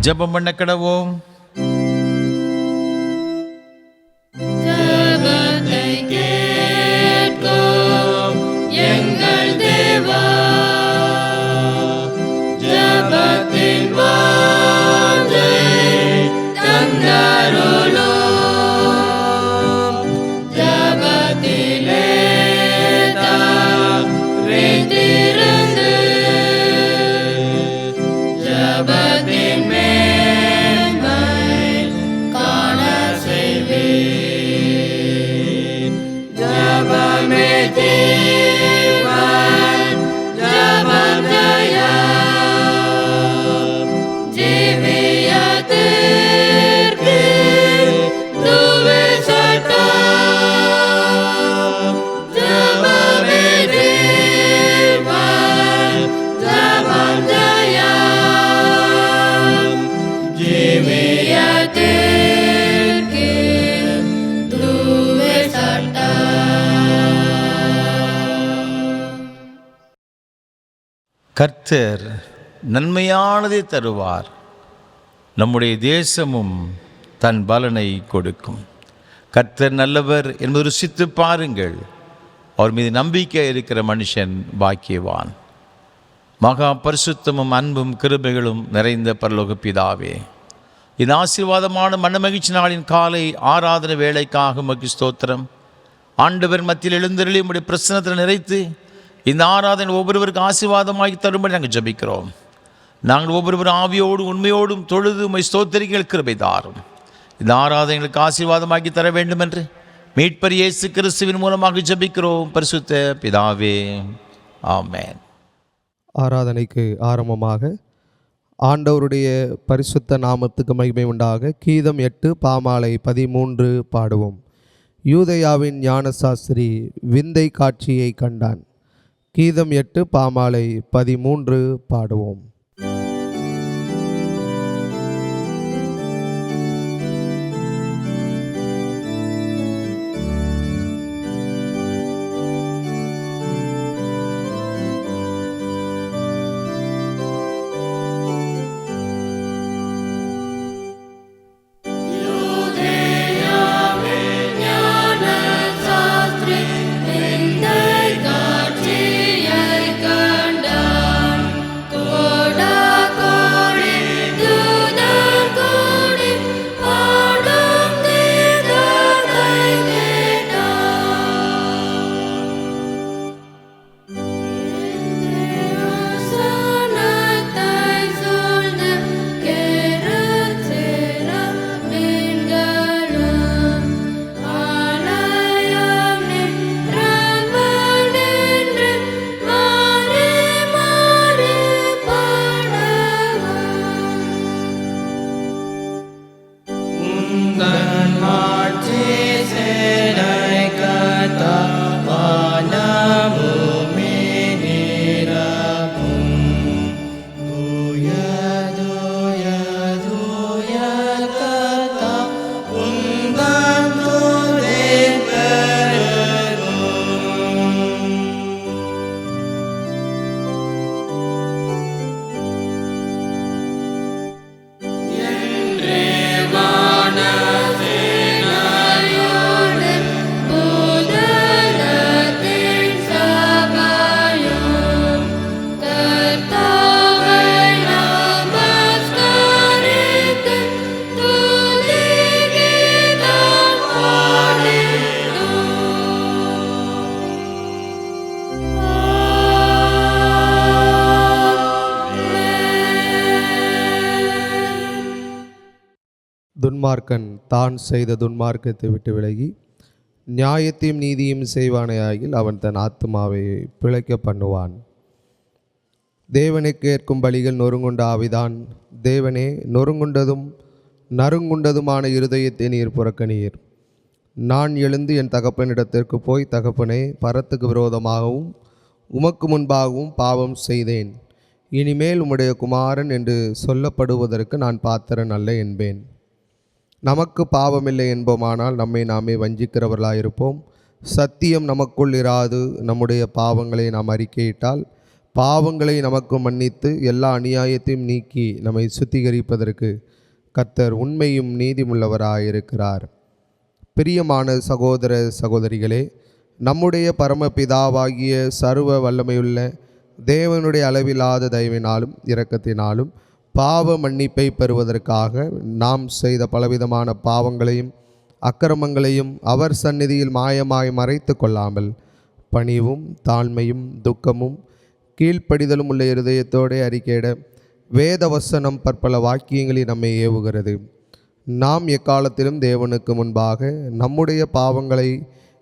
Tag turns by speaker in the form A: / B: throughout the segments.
A: ஜெபம் பண்ண கடவோம். கர்த்தர் நன்மையானதை தருவார், நம்முடைய தேசமும் தன் பலனை கொடுக்கும். கர்த்தர் நல்லவர் என்பது ருசித்து பாருங்கள், அவர் மீது நம்பிக்கை இருக்கிற மனுஷன் பாக்கியவான். மகா பரிசுத்தமும் அன்பும் கிருபைகளும் நிறைந்த பரலோக பிதாவே, இந்த ஆசீர்வாதமான மனமகிழ்ச்சி நாளின் காலை ஆராதனை வேலைக்காக உமக்கு ஸ்தோத்திரம். ஆண்டவர் மத்தியில் எழுந்தருளி உம்முடைய பிரசன்னத்தில் நிறைத்து இந்த ஆராதனை ஒவ்வொருவருக்கு ஆசீர்வாதமாகி தரும்படி நாங்கள் ஜெபிக்கிறோம். நாங்கள் ஒவ்வொருவரும் ஆவியோடும் உண்மையோடும் தொழுது உம்மை ஸ்தோத்திரிக்க கிருபை தாரும். இந்த ஆராதனைகளுக்கு ஆசீர்வாதமாக்கி தர வேண்டும் என்று மீட்பர் இயேசு கிறிஸ்துவின் மூலமாக ஜெபிக்கிறோம் பரிசுத்த பிதாவே, ஆமென்.
B: ஆராதனைக்கு ஆரம்பமாக ஆண்டவருடைய பரிசுத்த நாமத்துக்கு மகிமை உண்டாக கீதம் 8 பாமாலை 13 பாடுவோம். யூதேயாவின் ஞானசாஸ்திரி விந்தை காட்சியை கண்டான். கீதம் 8 பாமாலை 13 பாடுவோம். துன்மார்க்கன் தான் செய்த துன்மார்க்கத்தை விட்டு விலகி நியாயத்தையும் நீதியும் செய்வானையாகில் அவன் தன் ஆத்மாவை பிழைக்க பண்ணுவான். தேவனை கேட்கும் பலிகள் நொறுங்குண்ட ஆவிதான். தேவனே, நொறுங்குண்டதும் நறுங்குண்டதுமான இருதயத்தை நீர் புறக்கணீர். நான் எழுந்து என் தகப்பனிடத்திற்கு போய், தகப்பனே, பரத்துக்கு விரோதமாகவும் உமக்கு முன்பாகவும் பாவம் செய்தேன். இனிமேல் உம்முடைய குமாரன் என்று சொல்லப்படுவதற்கு நான் பாத்திரன் அல்ல என்பேன். நமக்கு பாவமில்லை என்போமானால் நம்மை நாமே வஞ்சிக்கிறவர்களாயிருப்போம். சத்தியம் நமக்குள் இராது நம்முடைய பாவங்களை நாம் அறிக்கையிட்டால் பாவங்களை நமக்கு மன்னித்து எல்லா அநியாயத்தையும் நீக்கி நம்மை சுத்திகரிப்பதற்கு கர்த்தர் உண்மையும் நீதியுள்ளவராயிருக்கிறார். பிரியமான சகோதர சகோதரிகளே, நம்முடைய பரமபிதாவாகிய சர்வ வல்லமையுள்ள தேவனுடைய அளவில்லாத தயவினாலும் இரக்கத்தினாலும் பாவ மன்னிப்பை பெறுவதற்காக நாம் செய்த பலவிதமான பாவங்களையும் அக்கிரமங்களையும் அவர் சந்நிதியில் மாயமாய் மறைத்து கொள்ளாமல் பணிவும் தாழ்மையும் துக்கமும் கீழ்ப்படிதலும் உள்ள இருதயத்தோடு அறிக்கையிட வேத வசனம் பற்பல வாக்கியங்களில் நம்மை ஏவுகிறது. நாம் எக்காலத்திலும் தேவனுக்கு முன்பாக நம்முடைய பாவங்களை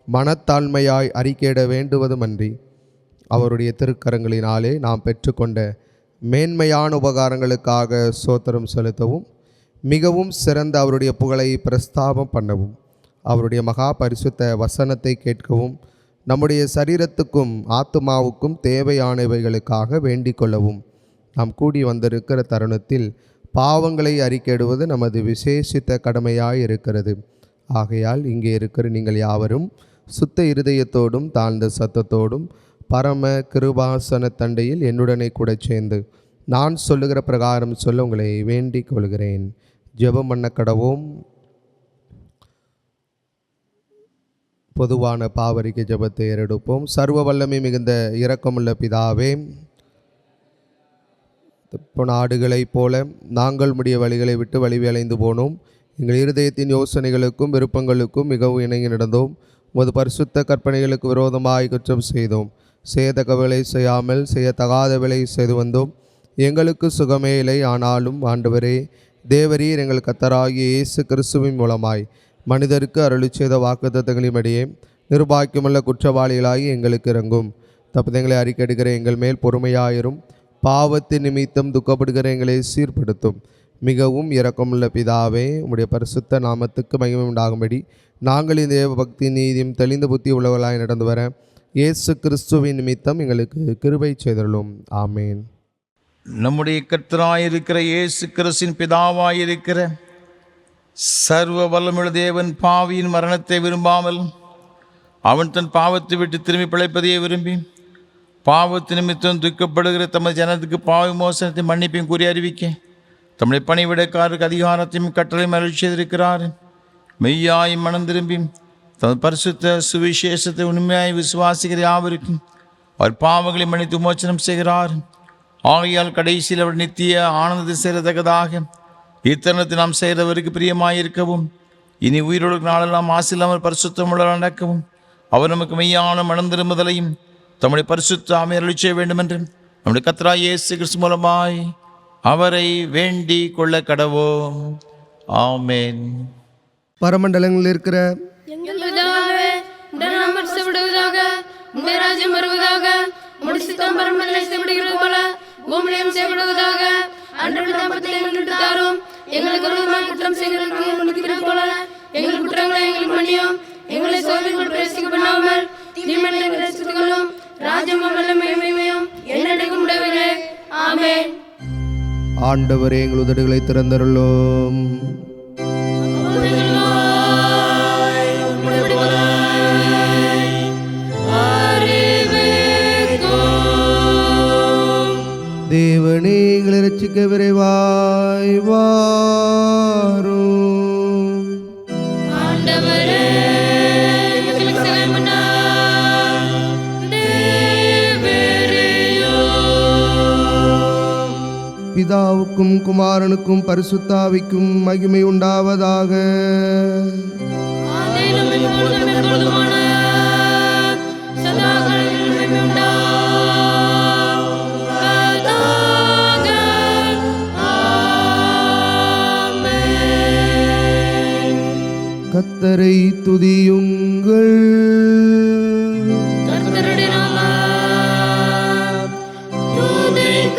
B: மனத்தாழ்மையாய் அறிக்கையிட வேண்டுவதுமன்றி அவருடைய திருக்கரங்களினாலே நாம் பெற்றுக்கொண்ட மேன்மையான உபகாரங்களுக்காக ஸ்தோத்திரம் செலுத்தவும் மிகவும் சிறந்த அவருடைய புகழை பிரஸ்தாபம் பண்ணவும் அவருடைய மகா பரிசுத்த வசனத்தை கேட்கவும் நம்முடைய சரீரத்துக்கும் ஆத்துமாவுக்கும் தேவையானவைகளுக்காக வேண்டிக் கொள்ளவும் நாம் கூடி வந்திருக்கிற தருணத்தில் பாவங்களை அறிக்கையிடுவது நமது விசேஷித்த கடமையாய் இருக்கிறது. ஆகையால் இங்கே இருக்கிற நீங்கள் யாவரும் சுத்த இருதயத்தோடும் தாழ்ந்த சத்தத்தோடும் பரம கிருபாசன தண்டையில் என்னுடனே கூட சேர்ந்து நான் சொல்லுகிற பிரகாரம் சொல்ல உங்களை வேண்டிக் கொள்கிறேன். ஜெபம் பண்ண கடவோம். பொதுவான பாவரிக்கை ஜெபத்தை ஏறெடுப்போம். சர்வ வல்லமை மிகுந்த இரக்கமுள்ள பிதாவே, நாடுகளைப் போல நாங்கள் உம்முடைய வழிகளை விட்டு வழிவிளைந்து போனோம். எங்கள் இருதயத்தின் யோசனைகளுக்கும் விருப்பங்களுக்கும் மிகவும் இணங்கி நடந்தோம். உமது பரிசுத்த கற்பனைகளுக்கு விரோதமாய் குற்றம் செய்தோம். செய்யத்தக்க வேலை செய்யாமல் செய்யத்தகாத வேலை செய்து வந்தோம். எங்களுக்கு சுகமே இல்லை. ஆனாலும் ஆண்டவரே, தேவரீர் எங்கள் கர்த்தராகிய இயேசு கிறிஸ்துவின் மூலமாய் மனிதருக்கு அருளி செய்த வாக்குத்தத்தங்களின்படியே நிர்பாக்கியமுள்ள குற்றவாளிகளாகி எங்களுக்கு இறங்கும். தப்புதங்களை அறிக்கையிடுகிற எங்கள் மேல் பொறுமையாயிரும். பாவத்தின் நிமித்தம் துக்கப்படுகிற எங்களை சீர்படுத்தும். மிகவும் இரக்கமுள்ள பிதாவே, உம்முடைய பரிசுத்த நாமத்துக்கு மகிமை உண்டாகும்படி நாங்கள் இந்த தேவ பக்தி நீதியும் தெளிந்த புத்தி உள்ளவர்களாய் நடந்து வர இயேசு கிறிஸ்துவின் நிமித்தம் எங்களுக்கு கிருபை செய்தருளும். ஆமேன்.
A: நம்முடைய கர்த்தராயிருக்கிற இயேசு கிறிஸ்துவின் பிதாவாயிருக்கிற சர்வ வல்லமையுள்ள தேவன் பாவியின் மரணத்தை விரும்பாமல் அவன் தன் பாவத்தை விட்டு திரும்பி பிழைப்பதையே விரும்பி பாவத்து நிமித்தம் துக்கப்படுகிற தமது ஜனத்துக்கு பாவ மோசனத்தை மன்னிப்பையும் கூறி அறிவிக்க தம்முடைய பணிவிடைக்காரருக்கு அதிகாரத்தையும் கட்டளையும் அருள் செய்திருக்கிறார். மெய்யாயும் மனம் திரும்பி தமது பரிசுத்த சுவிசேஷத்தை உண்மையாய் விசுவாசிக்கிற யாவருக்கும் அவர் பாவங்களை மன்னித்து விமோசனம் செய்கிறார். ஆகையால் கடைசியில் அவர் நித்திய ஆனந்தத்தை சேரத்தக்கதாக இத்தருணத்தை நாம் செய்கிறவருக்கு பிரியமாயிருக்கவும் இனி உயிரோடு நாளெல்லாம் ஆசில்லாமல் பரிசுத்தமுள்ள நடக்கவும் அவர் நமக்கு மெய்யான மனம் திரும்புதலையும் தம்முடைய பரிசுத்த ஆவியை அருளி செய்ய வேண்டும் என்று நம்முடைய கர்த்தராகிய இயேசு கிறிஸ்து மூலமாய் அவரை வேண்டிக் கொள்ள கடவோம். ஆமென்.
B: பரமண்டலங்களில் இருக்கிற
C: எங்கள் பிதாவே, உம்முடைய நாமம் பரிசுத்தப்படுவதாக, உம்முடைய ராஜ்யம் வருவதாக, உம்முடைய சித்தம் பரமண்டலத்தில் செய்யப்படுகிறது போல பூமியிலும் செய்யப்படுவதாக. அன்றாட அப்பத்தை எங்களுக்கு தாரும். எங்களுக்கு விரோதமாக குற்றம் செய்கிறவர்களுக்கு மன்னிக்கிறது போல எங்கள் குற்றங்களை எங்களுக்கு மன்னியும். எங்களை சோதனைக்குள் பிரவேசிக்க பண்ணாமல் தீமையை ரட்சித்துக் கொள்ளும். ராஜ்யமும் வல்லமையும் மகிமையும் என்னைக்கும் உடையவரே. ஆமென்.
B: ஆண்டவரே, எங்கள் உதடுகளை திறந்தருளும். தேவனே, எங்களை ரட்சிக்க விரைவாய் வாரும்.
C: ஆண்டவரே, எங்களுக்கு சகாயம் பண்ணார்.
B: பிதாவுக்கும் குமாரனுக்கும் பரிசுத்தாவிக்கும் மகிமை உண்டாவதாக.
C: ஆதியிலும் இப்பொழுதும் எப்பொழுதுமான சதா காலங்களிலும் மகிமை உண்டாவதாக. ஆமென்.
B: கர்த்தரை துதியுங்கள்.
C: கர்த்தருடைய நாமம் துதிக்கப்படுவதாக.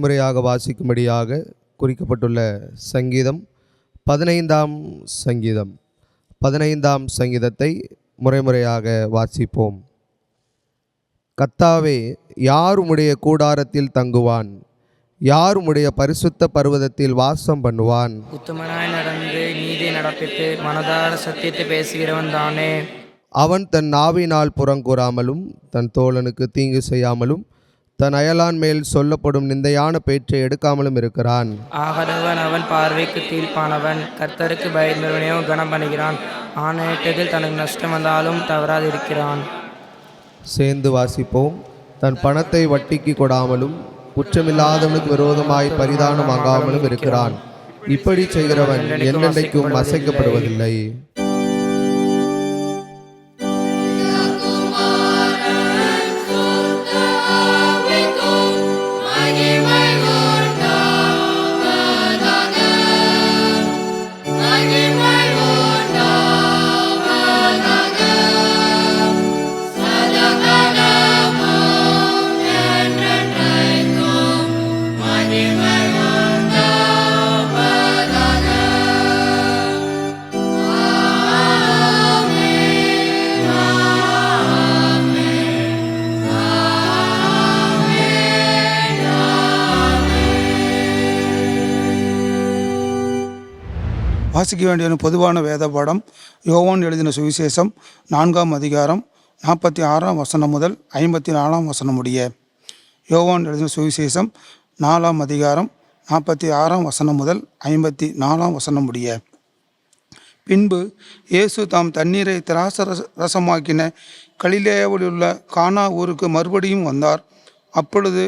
B: முறையாக வாசிக்கும்படியாக குறிக்கப்பட்டுள்ள சங்கீதம் 15ஆம் சங்கீதம். 15ஆம் சங்கீதத்தை முறையாக வாசிப்போம். கர்த்தாவே, யார் உம்முடைய கூடாரத்தில் தங்குவான்? யார் உம்முடைய பரிசுத்த பர்வதத்தில் வாசம் பண்ணுவான்?
D: உத்தமனாய் நடந்து நீதி நடப்பித்து மனதார சத்தியத்தை பேசுகிறவன் தானே.
B: அவன் தன் நாவினால் புறங்கூறாமலும் தன் தோழனுக்கு தீங்கு செய்யாமலும் தன் அயலான் மேல் சொல்லப்படும் நிந்தையான பேற்றை எடுக்காமலும் இருக்கிறான்.
D: ஆகதவன் அவன் பார்வைக்கு தீர்ப்பானவன். கர்த்தருக்கு பயந்தவனையோ கனம் பண்ணுகிறான். ஆணையிட்டதில் தனக்கு நஷ்டம் வந்தாலும் தவறாதிருக்கிறான்.
B: சேர்ந்து வாசிப்போம். தன் பணத்தை வட்டிக்கு கொடாமலும் குற்றமில்லாதவனுக்கு விரோதமாய் பரிதானம் வாங்காமலும் இருக்கிறான். இப்படி செய்கிறவன் என்னென்றைக்கும் அசைக்கப்படுவதில்லை.
E: வாசிக்க வேண்டிய பொதுவான வேத பாடம் யோவான் எழுதின சுவிசேஷம் 4ஆம் அதிகாரம் 46ஆம் வசனம் முதல் 54ஆம் வசனம் முடிய. யோவான் எழுதின சுவிசேஷம் 4ஆம் அதிகாரம் 46ஆம் வசனம் முதல் 54ஆம் வசனம் முடிய. பின்பு இயேசு தாம் தண்ணீரை திராட்சை ரசமாக்கின கலிலேயாவில் உள்ள கானா ஊருக்கு மறுபடியும் வந்தார். அப்பொழுது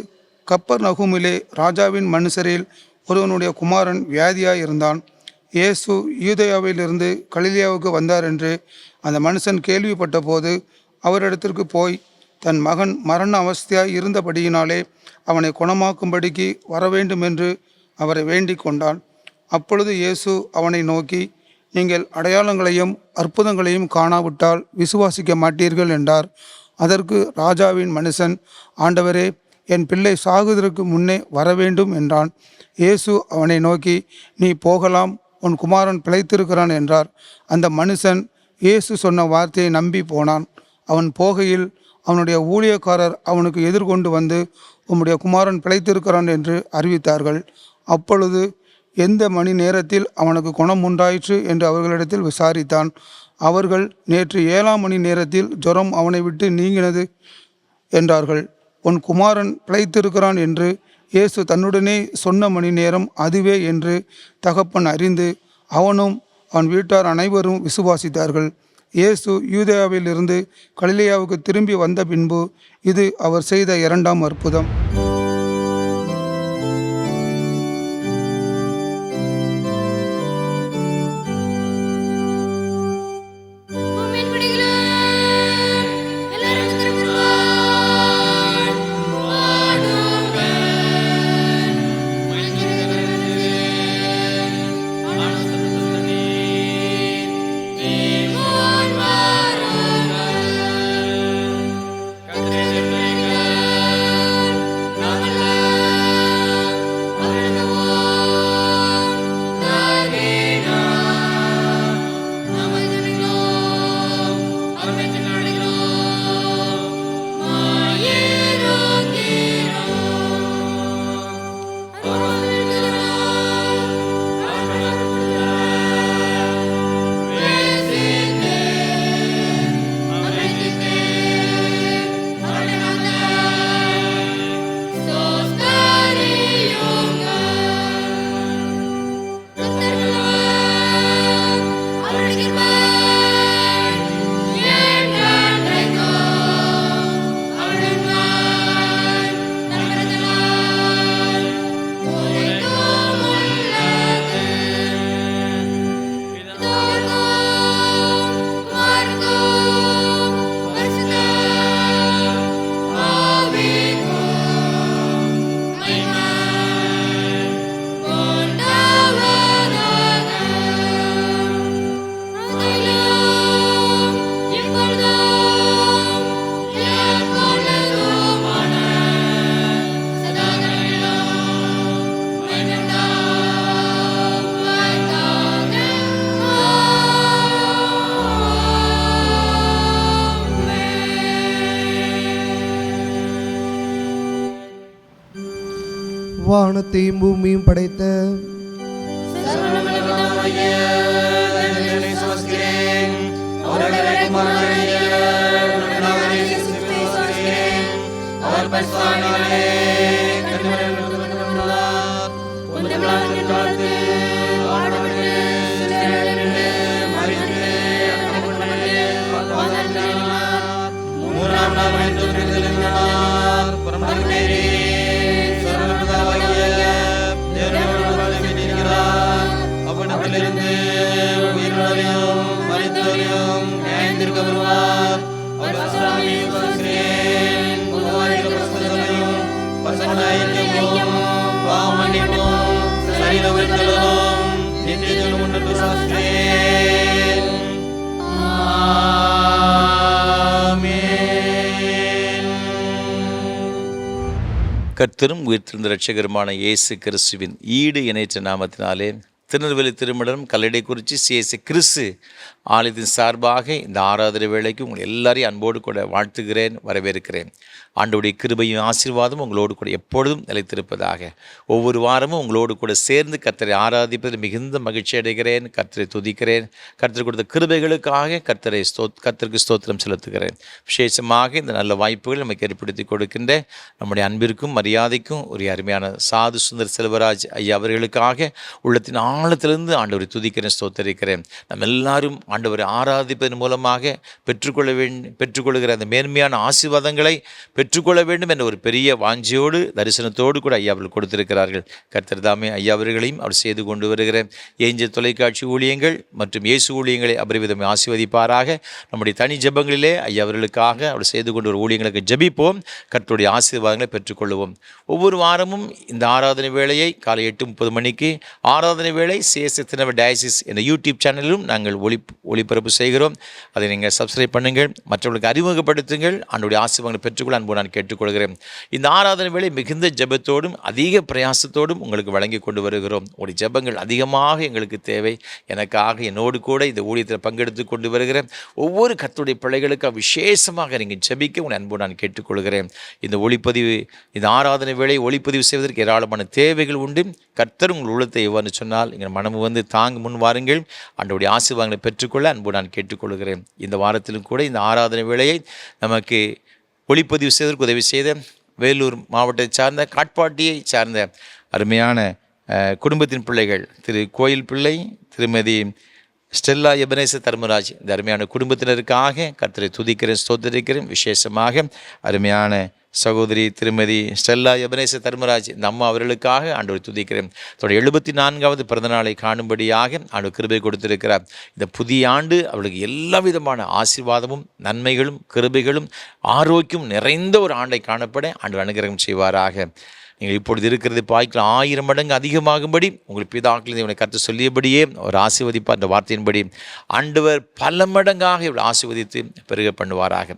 E: கப்பர்நகூமிலே ராஜாவின் மனுஷரில் ஒருவனுடைய குமாரன் வியாதியாய் இருந்தான். இயேசு யூதேயாவிலிருந்து கலிலேயாவுக்கு வந்தார் என்று அந்த மனுஷன் கேள்விப்பட்ட போது அவரிடத்திற்கு போய் தன் மகன் மரண அவஸ்தையாய் இருந்தபடியினாலே அவனை குணமாக்கும்படிக்கு வரவேண்டும் என்று அவரை வேண்டிக் கொண்டான். அப்பொழுது இயேசு அவனை நோக்கி, நீங்கள் அடையாளங்களையும் அற்புதங்களையும் காணாவிட்டால் விசுவாசிக்க மாட்டீர்கள் என்றார். அதற்கு ராஜாவின் மனுஷன், ஆண்டவரே, என் பிள்ளை சாகுவதற்கு முன்னே வரவேண்டும் என்றான். இயேசு அவனை நோக்கி, நீ போகலாம், உன் குமாரன் பிழைத்திருக்கிறான் என்றார். அந்த மனுஷன் இயேசு சொன்ன வார்த்தையை நம்பி போனான். அவன் போகையில் அவனுடைய ஊழியக்காரர் அவனுக்கு எதிர்கொண்டு வந்து, உம்முடைய குமாரன் பிழைத்திருக்கிறான் என்று அறிவித்தார்கள். அப்பொழுது எந்த மணி நேரத்தில் அவனுக்கு குணம் உண்டாயிற்று என்று அவர்களிடத்தில் விசாரித்தான். அவர்கள், நேற்று 7ஆம் மணி நேரத்தில் ஜுரம் அவனை விட்டு நீங்கினது என்றார்கள். உன் குமாரன் பிழைத்திருக்கிறான் என்று இயேசு தன்னுடனே சொன்ன மணி நேரம் அதுவே என்று தகப்பன் அறிந்து அவனும் அவன் வீட்டார் அனைவரும் விசுவாசித்தார்கள். இயேசு யூதேயாவிலிருந்து கலிலேயாவுக்கு திரும்பி வந்த பின்பு இது அவர் செய்த 2ஆம் அற்புதம்.
B: வானத்தையும் பூமியும் படைத்த
A: கர்த்தரும் உயிர்த்தெழுந்த இரட்சகருமான இயேசு கிறிஸ்துவின் ஈடு இணைற்ற நாமத்தினாலே திருநெல்வேலி திருமணம் கல்லடைக்குறிச்சி சிஎஸ்சி கிறிஸ்து ஆலயத்தின் சார்பாக இந்த ஆராதனை வேளைக்கு உங்கள் எல்லாரையும் அன்போடு கூட வாழ்த்துகிறேன், வரவேற்கிறேன். ஆண்டவருடைய கிருபையும் ஆசீர்வாதம் உங்களோடு கூட எப்பொழுதும் நிலைத்திருப்பதாக. ஒவ்வொரு வாரமும் உங்களோடு கூட சேர்ந்து கர்த்தரை ஆராதிப்பதில் மிகுந்த மகிழ்ச்சி அடைகிறேன். கர்த்தரை துதிக்கிறேன். கர்த்தர் கொடுத்த கிருபைகளுக்காக கர்த்தருக்கு ஸ்தோத்திரம் செலுத்துகிறேன். விசேஷமாக இந்த நல்ல வாய்ப்புகள் நமக்கு ஏற்படுத்தி கொடுக்கின்ற நம்முடைய அன்பிற்கும் மரியாதைக்கும் ஒரு அருமையான சாது சுந்தர் செல்வராஜ் ஐயா அவர்களுக்காக உள்ளத்தின் ஆழத்திலிருந்து ஆண்டவரை துதிக்கிறேன், ஸ்தோத்தரிக்கிறேன். நம்ம எல்லாரும் ஆண்டவரை ஆராதிப்பதன் மூலமாக பெற்றுக்கொள்கிற அந்த மேன்மையான ஆசீர்வாதங்களை பெற்றுக்கொள்ள வேண்டும் என்ற ஒரு பெரிய வாஞ்சியோடு தரிசனத்தோடு கூட ஐயா அவர்கள் கொடுத்திருக்கிறார்கள். கர்த்தர் தாமே ஐயா அவர்களையும் அவர் செய்து கொண்டு வருகிற ஏஞ்சல் தொலைக்காட்சி ஊழியங்கள் மற்றும் இயேசு ஊழியங்களை அபரிவிதமாக ஆசீர்வதிப்பாராக. நம்முடைய தனி ஜெபங்களிலே ஐயா அவர்களுக்காக அவர் செய்து கொண்டு ஒரு ஊழியங்களுக்கு ஜெபிப்போம், கர்த்தருடைய ஆசீர்வாதங்களை பெற்றுக்கொள்வோம். ஒவ்வொரு வாரமும் இந்த ஆராதனை வேளையை காலை 8:30 மணிக்கு ஆராதனை வேளை சிஎஸ்சி திருநெல்வேலி டயசிஸ் என்ற யூடியூப் சேனலிலும் நாங்கள் ஒளிபரப்பு செய்கிறோம். அதை நீங்கள் சப்ஸ்கிரைப் பண்ணுங்கள், மற்றவர்களுக்கு அறிமுகப்படுத்துங்கள். ஆண்டவருடைய ஆசீர்வாதங்களை பெற்றுக்கொள்ள அன்பு நான் கேட்டுக்கொள்கிறேன். இந்த ஆராதனை வேளை மிகுந்த ஜெபத்தோடும் அதிக பிரயாசத்தோடும் உங்களுக்கு வழங்கி கொண்டு வருகிறோம். உங்களுடைய ஜெபங்கள் அதிகமாக எங்களுக்கு தேவை. எனக்காக என்னோடு கூட இந்த ஊழியத்தில் பங்கெடுத்து கொண்டு வருகிற ஒவ்வொரு கர்த்தருடைய பிள்ளைகளுக்காக விசேஷமாக நீங்கள் ஜெபிக்க உங்கள் அன்பு நான் கேட்டுக்கொள்கிறேன். இந்த ஆராதனை வேளை ஒளிப்பதிவு செய்வதற்கு ஏராளமான தேவைகள் உண்டு. கர்த்தர் உங்கள் உள்ளத்தை எவ்வாறு சொன்னால் எங்கள் மனமு வந்து தாங்க முன் வாருங்கள். ஆண்டவருடைய ஆசீர்வாதங்களை பெற்றுக்கொள்ள அன்பு நான் கேட்டுக்கொள்கிறேன். இந்த வாரத்திலும் கூட இந்த ஆராதனை வேளையை நமக்கு ஒளிப்பதிவு செய்வதற்கு உதவி செய்த வேலூர் மாவட்டத்தை சார்ந்த காட்பாட்டியை சார்ந்த அருமையான குடும்பத்தின் பிள்ளைகள் திரு கோயில் பிள்ளை, திருமதி ஸ்டெல்லா எபனேசர் தர்மராஜ், இந்த அருமையான குடும்பத்தினருக்காக கர்த்தரை துதிக்கிறேன், ஸ்தோத்திரிக்கிறேன். விசேஷமாக அருமையான சகோதரி திருமதி ஸ்டெல்லா எபனேசர் தர்மராஜ், இந்த அம்மா அவர்களுக்காக ஆண்டவரை துதிக்கிறேன். தன்னுடைய 74வது பிறந்தநாளை காணும்படியாக ஆண்டவர் கிருபை கொடுத்திருக்கிறார். இந்த புதிய ஆண்டு அவர்களுக்கு எல்லா விதமான ஆசீர்வாதமும் நன்மைகளும் கிருபைகளும் ஆரோக்கியம் நிறைந்த ஒரு ஆண்டை காணப்பட ஆண்டவர் அனுகிரகம் செய்வாராக. நீங்கள் இப்பொழுது இருக்கிறது பாய்க்கில் 1000 மடங்கு அதிகமாகும்படி உங்கள் பிதாக்களின் இவனை கருத்து சொல்லியபடியே ஒரு ஆசீர்வதிப்பார். அந்த வார்த்தையின்படி ஆண்டவர் பல மடங்காக இவளை ஆசீர்வதித்து பெருக பண்ணுவாராக.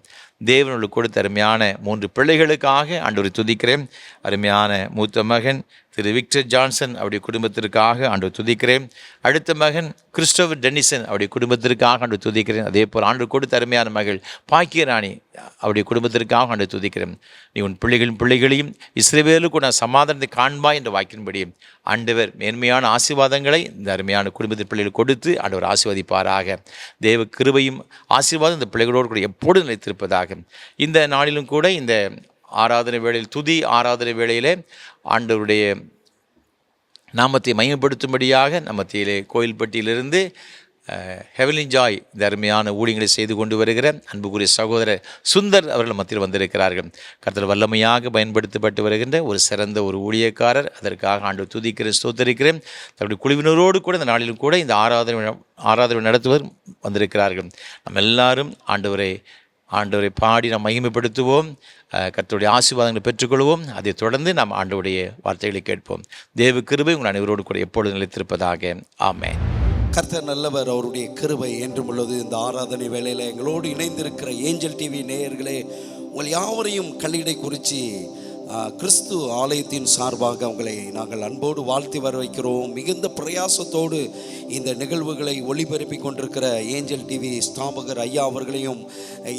A: தேவனுக்கு கொடுத்த அருமையான 3 பிள்ளைகளுக்காக ஆண்டவரை துதிக்கிறேன். அருமையான மூத்த மகன் திரு விக்டர் ஜான்சன் அவருடைய குடும்பத்திற்காக ஆண்டவர் துதிக்கிறேன். அடுத்த மகன் கிறிஸ்டோபர் டென்னிசன் அவருடைய குடும்பத்திற்காக ஆண்டவர் துதிக்கிறேன். அதே போல் ஆண்டவர் கொடுத்த அருமையான மகள் பாக்கியராணி அவருடைய குடும்பத்திற்காக ஆண்டவர் துதிக்கிறேன். நீ உன் பிள்ளைகளையும் இஸ்ரவேலுக்கு நான் சமாதானத்தை காண்பாய் என்ற வாக்கின்படி ஆண்டவர் மேன்மையான ஆசீர்வாதங்களை இந்த அருமையான குடும்பத்தின் பிள்ளைகள் கொடுத்து ஆண்டவர் ஆசீர்வதிப்பாராக. தேவ கிருபையும் ஆசீர்வாதம் இந்த பிள்ளைகளோடு கூட எப்போது நிலைத்திருப்பதாக. இந்த நாளிலும் கூட இந்த ஆராதனை வேளையில் துதி ஆராதனை வேளையிலே ஆண்டவருடைய நாமத்தை மையப்படுத்தும்படியாக மத்தியிலே கோயில்பட்டியிலிருந்து ஹெவலின் ஜாய் இந்த அருமையான ஊழியங்களை செய்து கொண்டு வருகிற அன்புக்குரிய சகோதரர் சுந்தர் அவர்கள் மத்தியில் வந்திருக்கிறார்கள். கர்த்தர் வல்லமையாக பயன்படுத்தப்பட்டு வருகின்ற ஒரு சிறந்த ஒரு ஊழியக்காரர். அதற்காக ஆண்டவர் துதிக்கிறேன், ஸ்தோத்தரிக்கிறேன். தன்னுடைய குழுவினரோடு கூட இந்த நாளிலும் கூட இந்த ஆராதனை நடத்துவர் வந்திருக்கிறார்கள். நம்ம எல்லாரும் ஆண்டவரை பாடி நாம் மகிமைப்படுத்துவோம், கர்த்தருடைய ஆசீர்வாதங்களை பெற்றுக்கொள்வோம். அதைத் தொடர்ந்து நாம் ஆண்டவருடைய வார்த்தைகளை கேட்போம். தேவ கிருபை உங்கள் அனைவரோடு கூட எப்பொழுது நிலைத்திருப்பதாக. ஆமென்.
F: கர்த்தர் நல்லவர், அவருடைய கிருபை என்றும் உள்ளது. இந்த ஆராதனை வேளையில் எங்களோடு இணைந்திருக்கிற ஏஞ்சல் டிவி நேயர்களே, உங்கள் யாவரையும் கல்லிடை குறிச்சி கிறிஸ்து ஆலயத்தின் சார்பாக உங்களை நாங்கள் அன்போடு வாழ்த்தி வரவேற்கிறோம். மிகுந்த பிரயாசத்தோடு இந்த நிகழ்வுகளை ஒளிபரப்பி கொண்டிருக்கிற ஏஞ்சல் டிவி ஸ்தாபகர் ஐயா அவர்களையும்,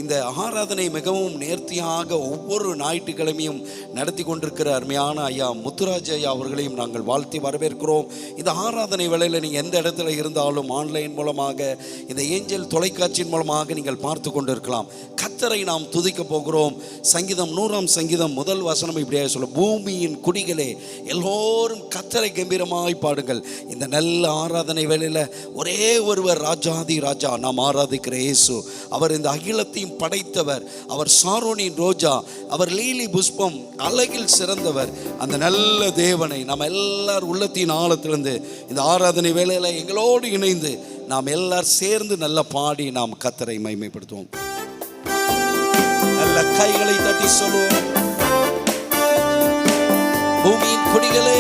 F: இந்த ஆராதனை மிகவும் நேர்த்தியாக ஒவ்வொரு ஞாயிற்றுக்கிழமையும் நடத்தி கொண்டிருக்கிற அருமையான ஐயா முத்துராஜ் ஐயா அவர்களையும் நாங்கள் வாழ்த்தி வரவேற்கிறோம். இந்த ஆராதனை வேளையில் நீங்கள் எந்த இடத்துல இருந்தாலும் ஆன்லைன் மூலமாக இந்த ஏஞ்சல் தொலைக்காட்சியின் மூலமாக நீங்கள் பார்த்து கொண்டு இருக்கலாம். கர்த்தரை நாம் துதிக்க போகிறோம். சங்கீதம் 100ஆம் சங்கீதம் முதல் வசனம் இப்படியே சொல்ல, பூமியின் குடிகளே எல்லோரும் கர்த்தரை கம்பீரமாய் பாடுங்கள். இந்த நல்ல ஆராதனை வேளையில் ஒரே ஒருவர் ராஜாதி ராஜா, நாம் ஆராதிக்கிற இயேசு. அவர் இந்த அகிலத்தையும் படைத்தவர். அவர் சாரோனின் ரோஜா, அவர் லீலி புஷ்பம், அழகில் சிறந்தவர். அந்த நல்ல தேவனை நாம் எல்லார் உள்ளத்தின் ஆழத்திலிருந்து இந்த ஆராதனை வேளையில் எங்களோடு இணைந்து நாம் எல்லாரும் சேர்ந்து நல்ல பாடி நாம் கர்த்தரை மகிமைப்படுத்துவோம். நல்ல கைகளை தட்டி சொல்லுவோம், பூமியின் குடிகளே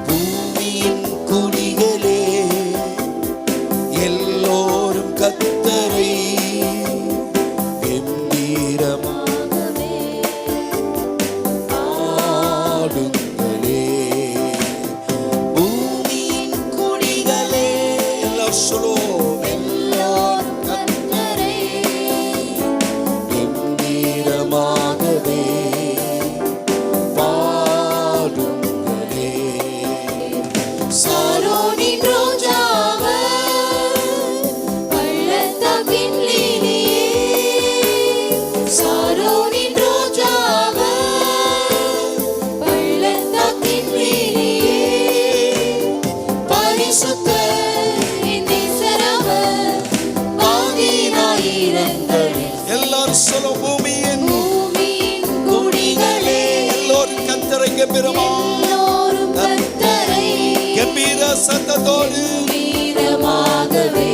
F: பூமியின் குடிகளே எல்லோரும் கர்த்தரை கம்பீரமாகவே பாடுங்களே. பூமியின் குடிகளே எல்லாம் சொல்லுவோம், எல்லோரும் கர்த்தரை கம்பீரமாகவே பாடுங்களே.
C: சாரோனின் ரோஜாவர், பள்ளத்தாக்கின் லீலியே. சாரோனின் ரோஜாவர், பள்ளத்தாக்கின் லீலியே. பரிசுத்தர் என் நேசரவர், வாங்கினாயிரங்களில்.
F: எல்லாரும் சொல்லும், பூமியின்
C: குடிகளே
F: எல்லோரும் கர்த்தரை
C: எல்லோரும் கர்த்தரை
F: கம்பீர சத்தத்தோடு
C: வீரமாகவே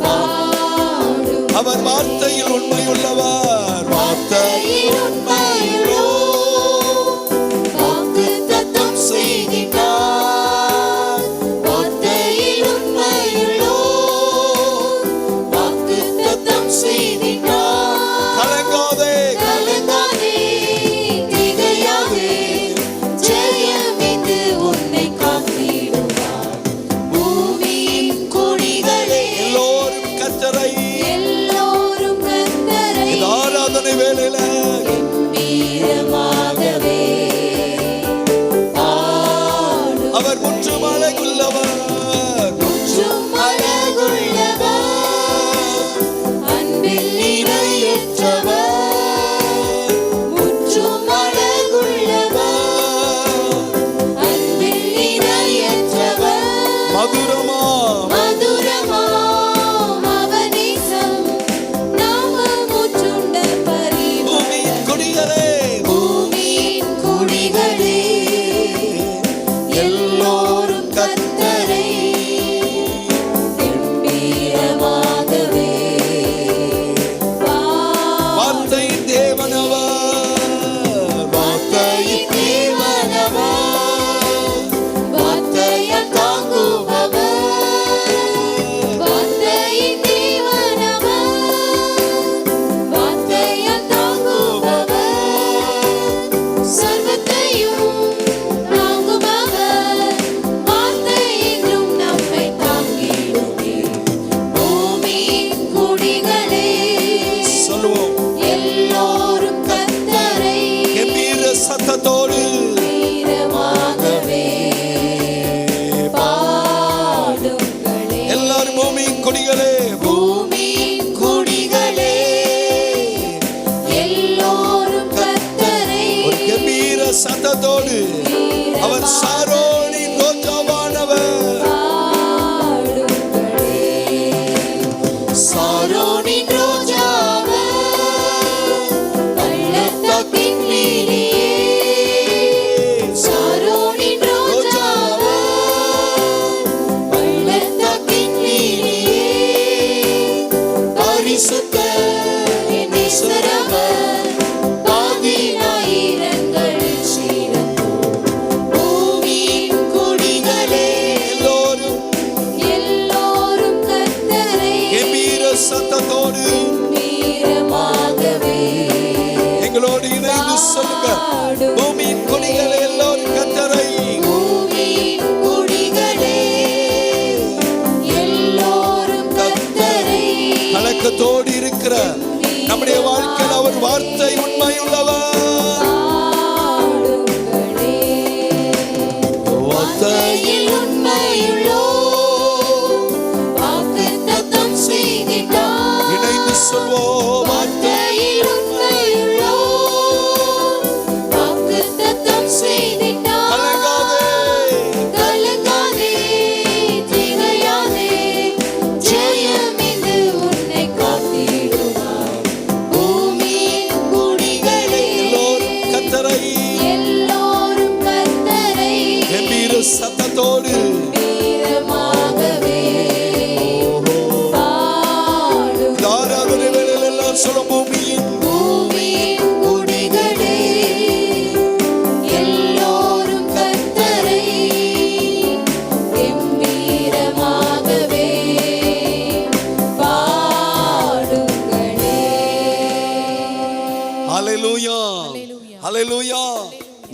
C: பாடும்.
F: அவர் வார்த்தையில் உண்மையுள்ளவர்,
C: வார்த்தையில் உண்மையுள்ளோ, வாக்குத்தத்தம் செய்கின்றார். வார்த்தையில் உண்மையுள்ளோ, வாக்குத்தத்தம் செய்கின்றார்.
F: கலங்காதே
C: கலங்காதே, திகையாதே, ஜெயமிது உன்னை காத்திடுவார். பூமியின் குடிகளே
F: எல்லோரும் கர்த்தரை
C: எல்லோரும் கர்த்தரை
F: இந்த ஆராதனை வேளையில
C: கம்பீரமாகவே பாடும்.
F: அவர் முற்றும் அழகுள்ளவர்,
C: முற்றும் அழகுள்ளவர், அன்பில் நிறையற்றவர். முற்றும் அழகுள்ளவர், அன்பில் நிறையற்றவர்.
F: மதுரமா
C: மதுரமாம் அவநேசம், நாமமுற்றுண்ட பரிவு.
F: இருக்கிற நம்முடைய வாழ்க்கையில் அவர் வார்த்தை உண்மையுள்ளவர். வார்த்தையில் உண்மையுள்ளோ வாக்குத்தத்தம் செய்திட்டார். இணைந்து சொல்வோம், வார்த்தையில் உண்மையுள்ளோ வாக்குத்தத்தம் செய்திட்டார். கலங்காதே, திகையாதே, ஜெயம் இது உன்னை காத்திடுவார். பூமியின் குடிகளே எல்லோரும் கர்த்தரை கம்பீர சத்தத்தோடு வீரமாகவே பாடும். ஆராதனை வேளையில் எல்லாம் சொல்லும், பூமியின் குடிகளே எல்லோரும் கர்த்தரை கம்பீரமாகவே பாடுங்களே. ஹல்லேலூயா, ஹல்லேலூயா.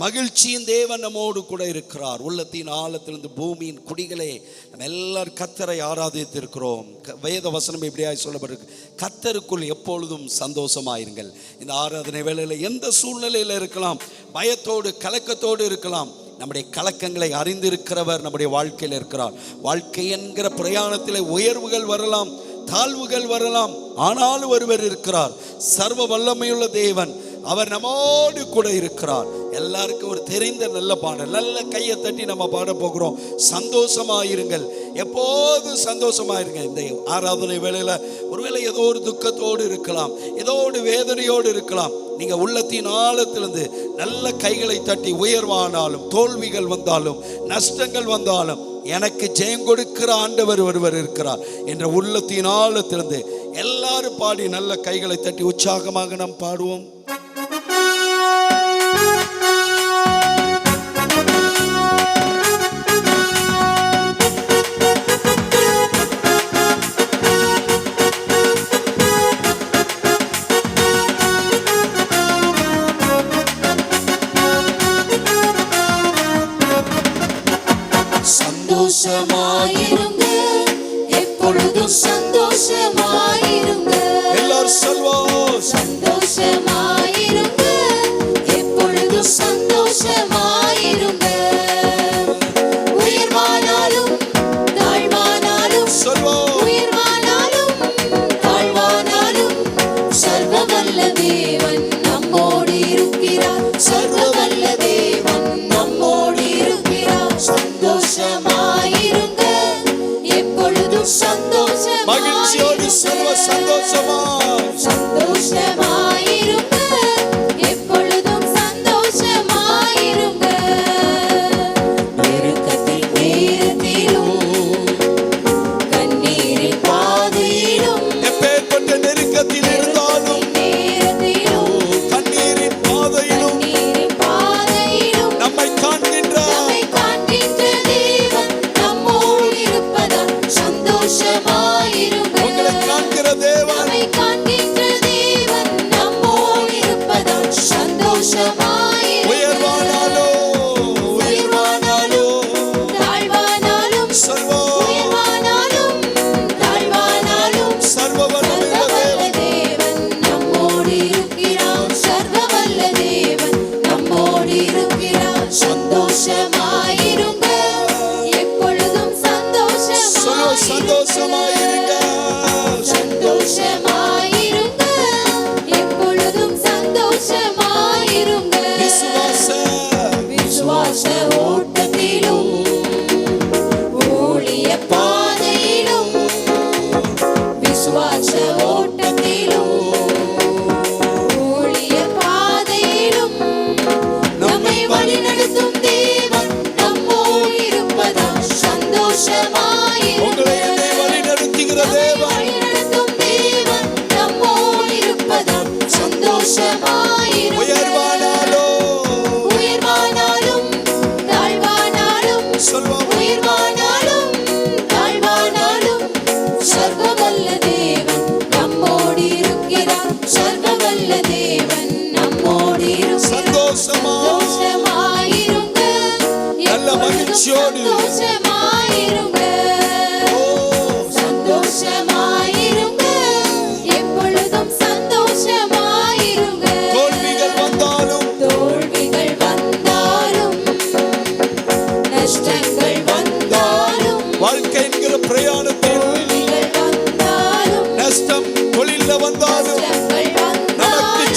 F: மகிழ்ச்சியின் தேவன் நம்மோடு கூட இருக்கிறார். உள்ளத்தின் ஆழத்திலிருந்து பூமியின் குடிகளே, நம்ம எல்லாரும் கர்த்தரை ஆராதித்திருக்கிறோம். வேத வசனம் இப்படியாய் சொல்லப்பட்டிருக்கு, கர்த்தருக்குள் எப்பொழுதும் சந்தோஷமாயிருங்கள். இந்த ஆராதனை வேளையில் எந்த சூழ்நிலையில் இருக்கலாம், பயத்தோடு கலக்கத்தோடு இருக்கலாம், நம்முடைய கலக்கங்களை அறிந்திருக்கிறவர் நம்முடைய வாழ்க்கையில் இருக்கிறார். வாழ்க்கை என்கிற பிரயாணத்தில் உயர்வுகள் வரலாம், தாழ்வுகள் வரலாம், ஆனாலும் ஒருவர் இருக்கிறார், சர்வ வல்லமையுள்ள தேவன். அவர் நம்மோடு கூட இருக்கிறார். எல்லாருக்கும் ஒரு தெரிந்த நல்ல பாடல், நல்ல கையை தட்டி நம்ம பாட போகிறோம். சந்தோஷமாயிருங்கள், எப்போதும் சந்தோஷமாயிருங்க. இந்த ஆராதனை வேளையில ஒருவேளை ஏதோ ஒரு துக்கத்தோடு இருக்கலாம், ஏதோ ஒரு வேதனையோடு இருக்கலாம். நீங்க உள்ளத்தின் ஆழத்திலிருந்து நல்ல கைகளை தட்டி, உயர்வானாலும் தோல்விகள் வந்தாலும் நஷ்டங்கள் வந்தாலும் எனக்கு ஜெயம் கொடுக்கிற ஆண்டவர் ஒருவர் இருக்கிறார் என்ற உள்ளத்தின் ஆழத்திலிருந்து எல்லாரும் பாடி நல்ல கைகளை தட்டி உற்சாகமாக நாம் பாடுவோம்.
C: சந்தோஷமாயிருங்க, எப்பொழுதும் சந்தோஷமாயிருங்க.
F: எல்லாரும் சொல்வோம்,
C: சந்தோஷமாயிருங்க, எப்பொழுதும் சந்தோஷமாயிருங்க. உயர்வானாலும் தாழ்வானாலும்
F: சொல்வோம்,
C: உயர்வானாலும் தாழ்வானாலும் சர்வ வல்ல தேவன் நம்மோடு இருக்கிறார். சர்வ வல்ல தேவன் நம்மோடு இருக்கிறார். சந்தோஷமாயிருங்க, எப்பொழுதும் சந்தோஷமாயிருங்க.
F: மகிழ்ச்சியோடு சர்வ சந்தோஷமாய்
C: சந்தோஷமாயிருங்க, எப்பொழுதும் சந்தோஷமாயிருங்க. நெருக்கத்தின் நேரத்திலும் கண்ணீரின் பாதையிலும்
F: எப்பேற்பட்ட நெருக்கத்தில் இருந்தாலும்
C: நேரத்திலும்
F: கண்ணீரின் பாதையிலும் நம்மை காண்கின்ற
C: தேவன் நம்மோடு இருப்பதால் சந்தோஷமாயிருங்க.
F: உங்களை காண்கிற தேவன்
C: நம்மை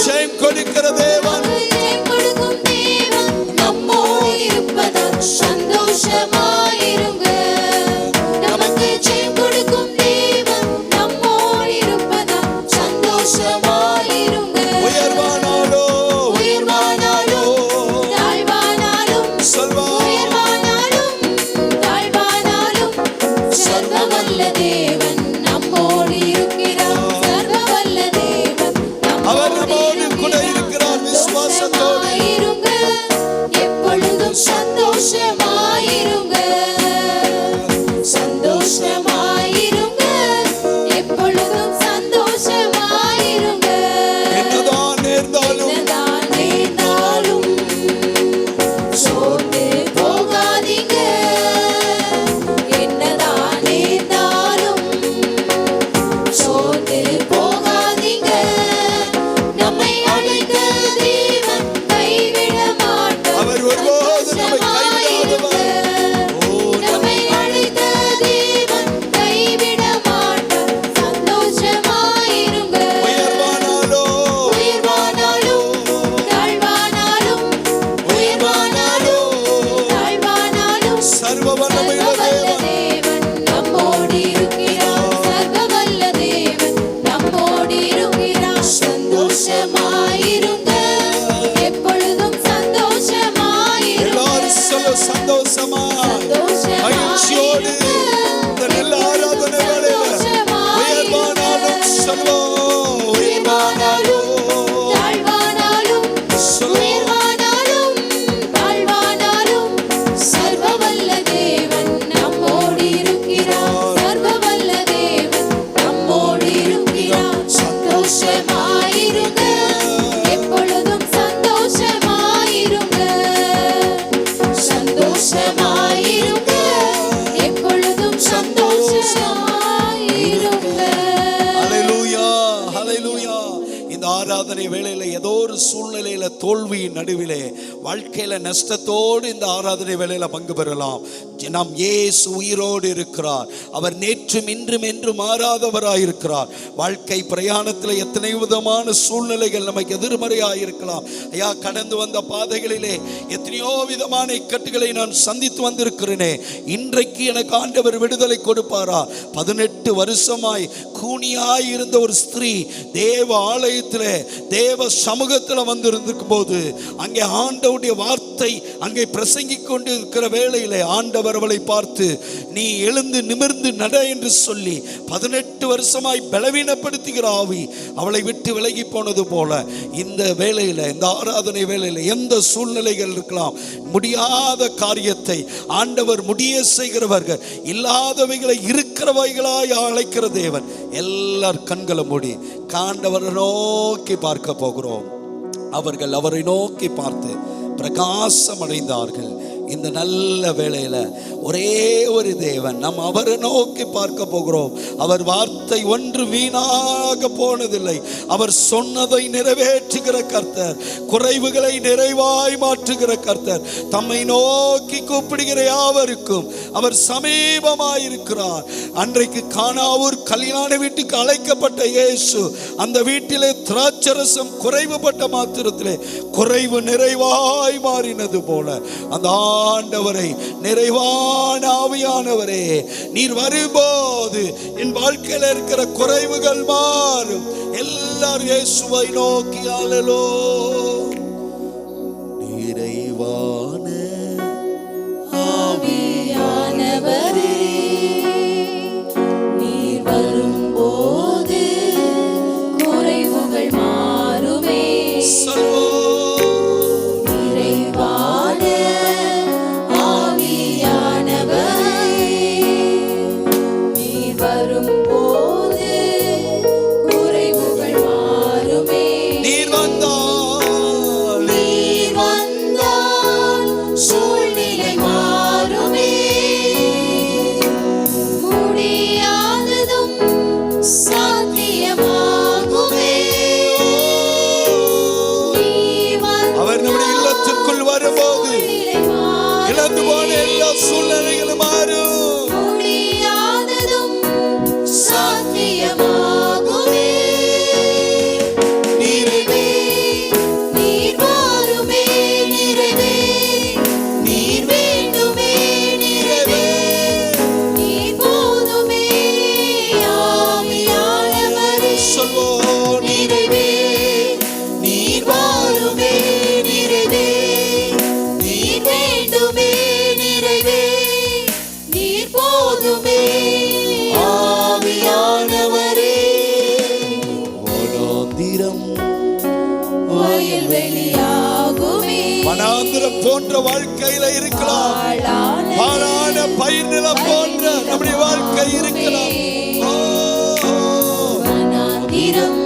F: ஜெயம் கொடுக்கிற தேவன்,
C: ஜெயம் கொடுக்கும் தேவன் நம்மோடு இருப்பதால் சந்தோஷமாயிருங்க. நமக்கு ஜெயம் கொடுக்கும் தேவன் நம்மோடு இருப்பதால் சந்தோஷமாயிருங்க.
F: உயர்வானாலோ
C: தாழ்வானாலும் உயர்வானாலும் தாழ்வானாலும் சர்வவல்ல தேவன் நம்மோடு இருக்கிறார். சர்வவல்ல தேவன்
F: அவர் நம்மோடு கூட இருக்கிறார். விசுவாசத்தோடு
C: இருங்க, எப்பொழுதும் சந்தோஷமாயிருங்க. சந்தோஷமாயிருங்க, எப்பொழுதும் சந்தோஷமாயிருங்க.
F: என்னதான் நேர்ந்தாலும்
C: என்னதான் நேர்ந்தாலும் சோர்ந்து போகாதீங்க. என்னதான் நேர்ந்தாலும் சோர்ந்து போகாதீங்க. நம்மை அழைத்த தேவன் கைவிட மாட்டார்.
F: அவர் ஒருபோதும் நம்மை கைவிடாதவர்.
C: நம்மை அழைத்த தேவன் கைவிட மாட்டார். சந்தோஷமாயிருங்க.
F: உயர்வானாலோ
C: தாழ்வானாலும் தாழ்வானாலும்
F: சர்வ வல்லமையுள்ள
C: சர்வவல்ல
F: தேவன்,
C: தேவன் நம்மோடு இருக்கிறார். சர்வவல்ல தேவன் நம்மோடு இருக்கிறார். சந்தோஷமாயிருங்க, எப்பொழுதும் சந்தோஷமாயிருங்க.
F: எல்லாரும் சொல்ல சந்தோஷமாய் மகிழ்ச்சியோடு இந்த நல்ல ஆராதனை வேளையில உயர்வானாலும் சொல்வோம். உயர்வானாலும்
C: தாழ்வானாலும் தாழ்வானாலும் சர்வவல்ல தேவன் நம்மோடு இருக்கிறார். சர்வவல்ல தேவன் நம்மோடு இருக்கிறார். சந்தோஷமாயிருங்க, எப்பொழுதும் சந்தோஷமாயிருங்க. சந்தோஷமாயிருங்க, எப்பொழுதும் சந்தோஷமாயிருங்க.
F: ஹல்லேலூயா, ஹல்லேலூயா. இந்த ஆராதனை வேளையில ஏதோ ஒரு சூழ்நிலையில தோல்வியின் நடுவிலே வாழ்க்கையில நஷ்டத்தோடு இந்த ஆராதனை வேளையில பங்கு பெறலாம். நாம் இயேசு உயிரோடு இருக்கிறார். அவர் நேற்றும் இன்றும் என்று மாறாதவராயிருக்கிறார். வாழ்க்கை பிரயாணத்தில் எத்தனை விதமான சூழ்நிலைகள் நமக்கு எதிர்மறையாயிருக்கலாம். ஐயா, கடந்து வந்த பாதைகளிலே எத்தனையோ விதமான இக்கட்டுகளை நான் சந்தித்து வந்திருக்கிறேனே. இன்றைக்கு எனக்கு ஆண்டவர் விடுதலை கொடுப்பாரா? 18 வருஷமாய் கூனியாய் இருந்த ஒரு ஸ்திரீ தேவ ஆலயத்தில் தேவ சமூகத்தில் வந்திருந்திருக்கும் போது அங்கே ஆண்டவருடைய வார்த்தை அங்கே பிரசங்கிக் கொண்டு இருக்கிற வேளையிலே ஆண்டவர் அவளை பார்த்து, நீ எழுந்து நிமிர்ந்து நட என்று சொல்லி 18 வருஷமாய் பலவீனப்படுத்துகிற ஆவி அவளை விட்டு விலகி போனது போல இந்த வேளையில, இந்த ஆராதனை வேளையில எந்த சூழ்நிலைகள் இருக்கலாம், முடியாத காரியத்தை ஆண்டவர் முடிய செய்கிறவர்கள், இல்லாதவைகளை இருக்கிறவைகளாய் அழைக்கிற தேவன். எல்லார் கண்களை மூடி ஆண்டவரை நோக்கி பார்க்க போகிறோம். அவர்கள் அவரை நோக்கி பார்த்து பிரகாசம் அடைந்தார்கள். இந்த நல்ல வேளையில ஒரே ஒரு தேவன், நாம் அவரை நோக்கி பார்க்க போகிறோம். அவர் வார்த்தை ஒன்று வீணாக போனதில்லை. அவர் சொன்னதை நிறைவேற்றுகிற கர்த்தர், குறைவுகளை நிறைவாய் மாற்றுகிற கர்த்தர். தம்மை நோக்கி கூப்பிடுகிற யாவருக்கும் அவர் சமீபமாயிருக்கிறார். அன்றைக்கு கானாவூர் கல்யாண வீட்டுக்கு அழைக்கப்பட்ட இயேசு அந்த வீட்டிலே திராட்சரசம் குறைவுபட்ட மாத்திரத்திலே குறைவு நிறைவாய் மாறினது போல அந்த ஆண்டவரை, நிறைவான ஆவியானவரே, நீர் வரும்போது என் வாழ்க்கையில் இருக்கிற குறைவுகள் மாறும். எல்லாரும் இயேசுவை நோக்கி ஆளலோ. நிறைவான
C: ஆவியானவரே, நீர் வரும்போது குறைவுகள் மாறுமே. நிறைவான ஆவியானவரே, நீர் வரும்போது குறைவுகள் மாறுமே.
F: நீர் வந்தால்
C: சூழ்நிலை மாறுமே. முடியாததும் சாத்தியமாகுமே.
F: அவர் நம்முடைய இல்லத்திற்குள் வரும்போது இழந்து போன எல்லா சூழ்நிலைகளும் மாறும்.
C: முடியாததும் சாத்தியமாகுமே. நிறைவேறின வயல்வெளியாகுமே.
F: வனாந்திரம் போன்ற வாழ்க்கையில இருக்கலாம், பாழான பயிர் நிலம் போன்ற நம்முடைய வாழ்க்கை இருக்கலாம்.
C: வனாந்திரம்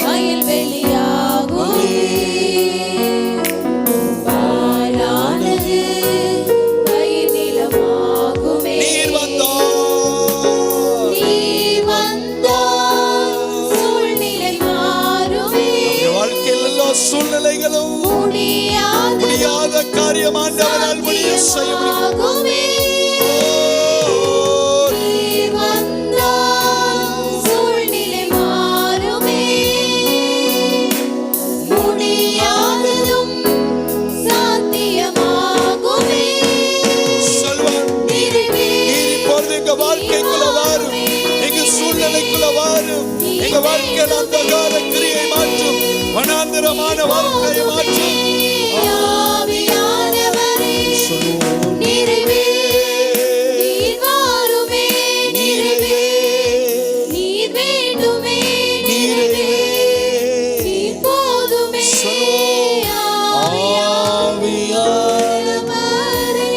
C: வயல்வெளியாகுமே. பாழானது பயிர் நிலமாகுமே.
F: நீர்
C: வந்தால் சூழ்நிலை மாறுமே.
F: வாழ்க்கையில் எல்லா சூழ்நிலைகளும் முடியாத காரியம் ஆண்டவரால் முடிய செய்ய முடியும்.
C: நீர் வந்தால் சூழ்நிலை மாறுமே. முடியாததும் சாத்தியமாகுமே.
F: சொல்வார், நீர் இப்பொழுது எங்க வாழ்க்கைக்குள்ள வாரும், எங்க சூழ்நிலைக்குள்ள வாரும், எங்க வாழ்க்கையில் அந்தகார கிரியை மாற்றும், வனாந்திரமான வாழ்க்கையை மாற்றும்.
C: ஆவியானவரே, நிறைவே நீர் வாருமே. நிறைவே நீர் வேண்டுமே. நிறைவே நீர் போதுமே. ஆவியானவரே,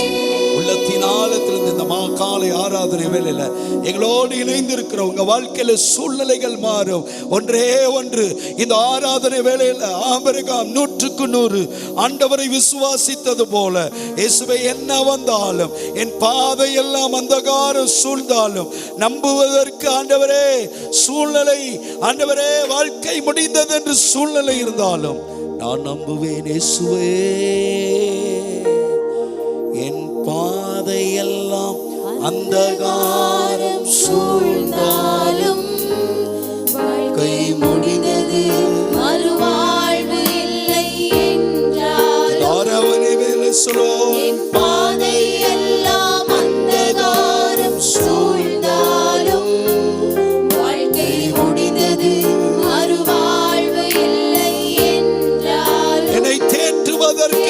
F: உள்ளத்தின் ஆழத்திலிருந்து இந்த காலை ஆராதனை வேளையில எங்களோடு இணைந்து இருக்கிற உங்க வாழ்க்கையில சூழ்நிலைகள் மாறும். ஒன்றே ஒன்று, இந்த ஆராதனை வேளையில ஆபிரகாம் 100% ஆண்டவரை விசுவாசித்தது போல, இயேசுவை என்ன வந்தாலும், என் பாதை எல்லாம் அந்தகாரம் சூழ்ந்தாலும் நம்புவதற்கு ஆண்டவரே சூழ்நிலை, ஆண்டவரே வாழ்க்கை முடிந்தது என்று சூழ்நிலை இருந்தாலும் நான் நம்புவேன் இயேசுவே. என் பாதையெல்லாம் அந்தகாரம் சூழ்ந்தாலும்
C: வாழ்க்கை முடிந்தது, மறுவாழ்வு இல்லை என்றாலும்
F: தாரவனை வேலை சொல்லும்.
C: என் பாதை எல்லாம் அந்தகாரம் சூழ்ந்தாலும் வாழ்க்கை முடிந்தது, மறுவாழ்வு இல்லை என்றாலும்
F: என்னை தேற்றுவதற்கு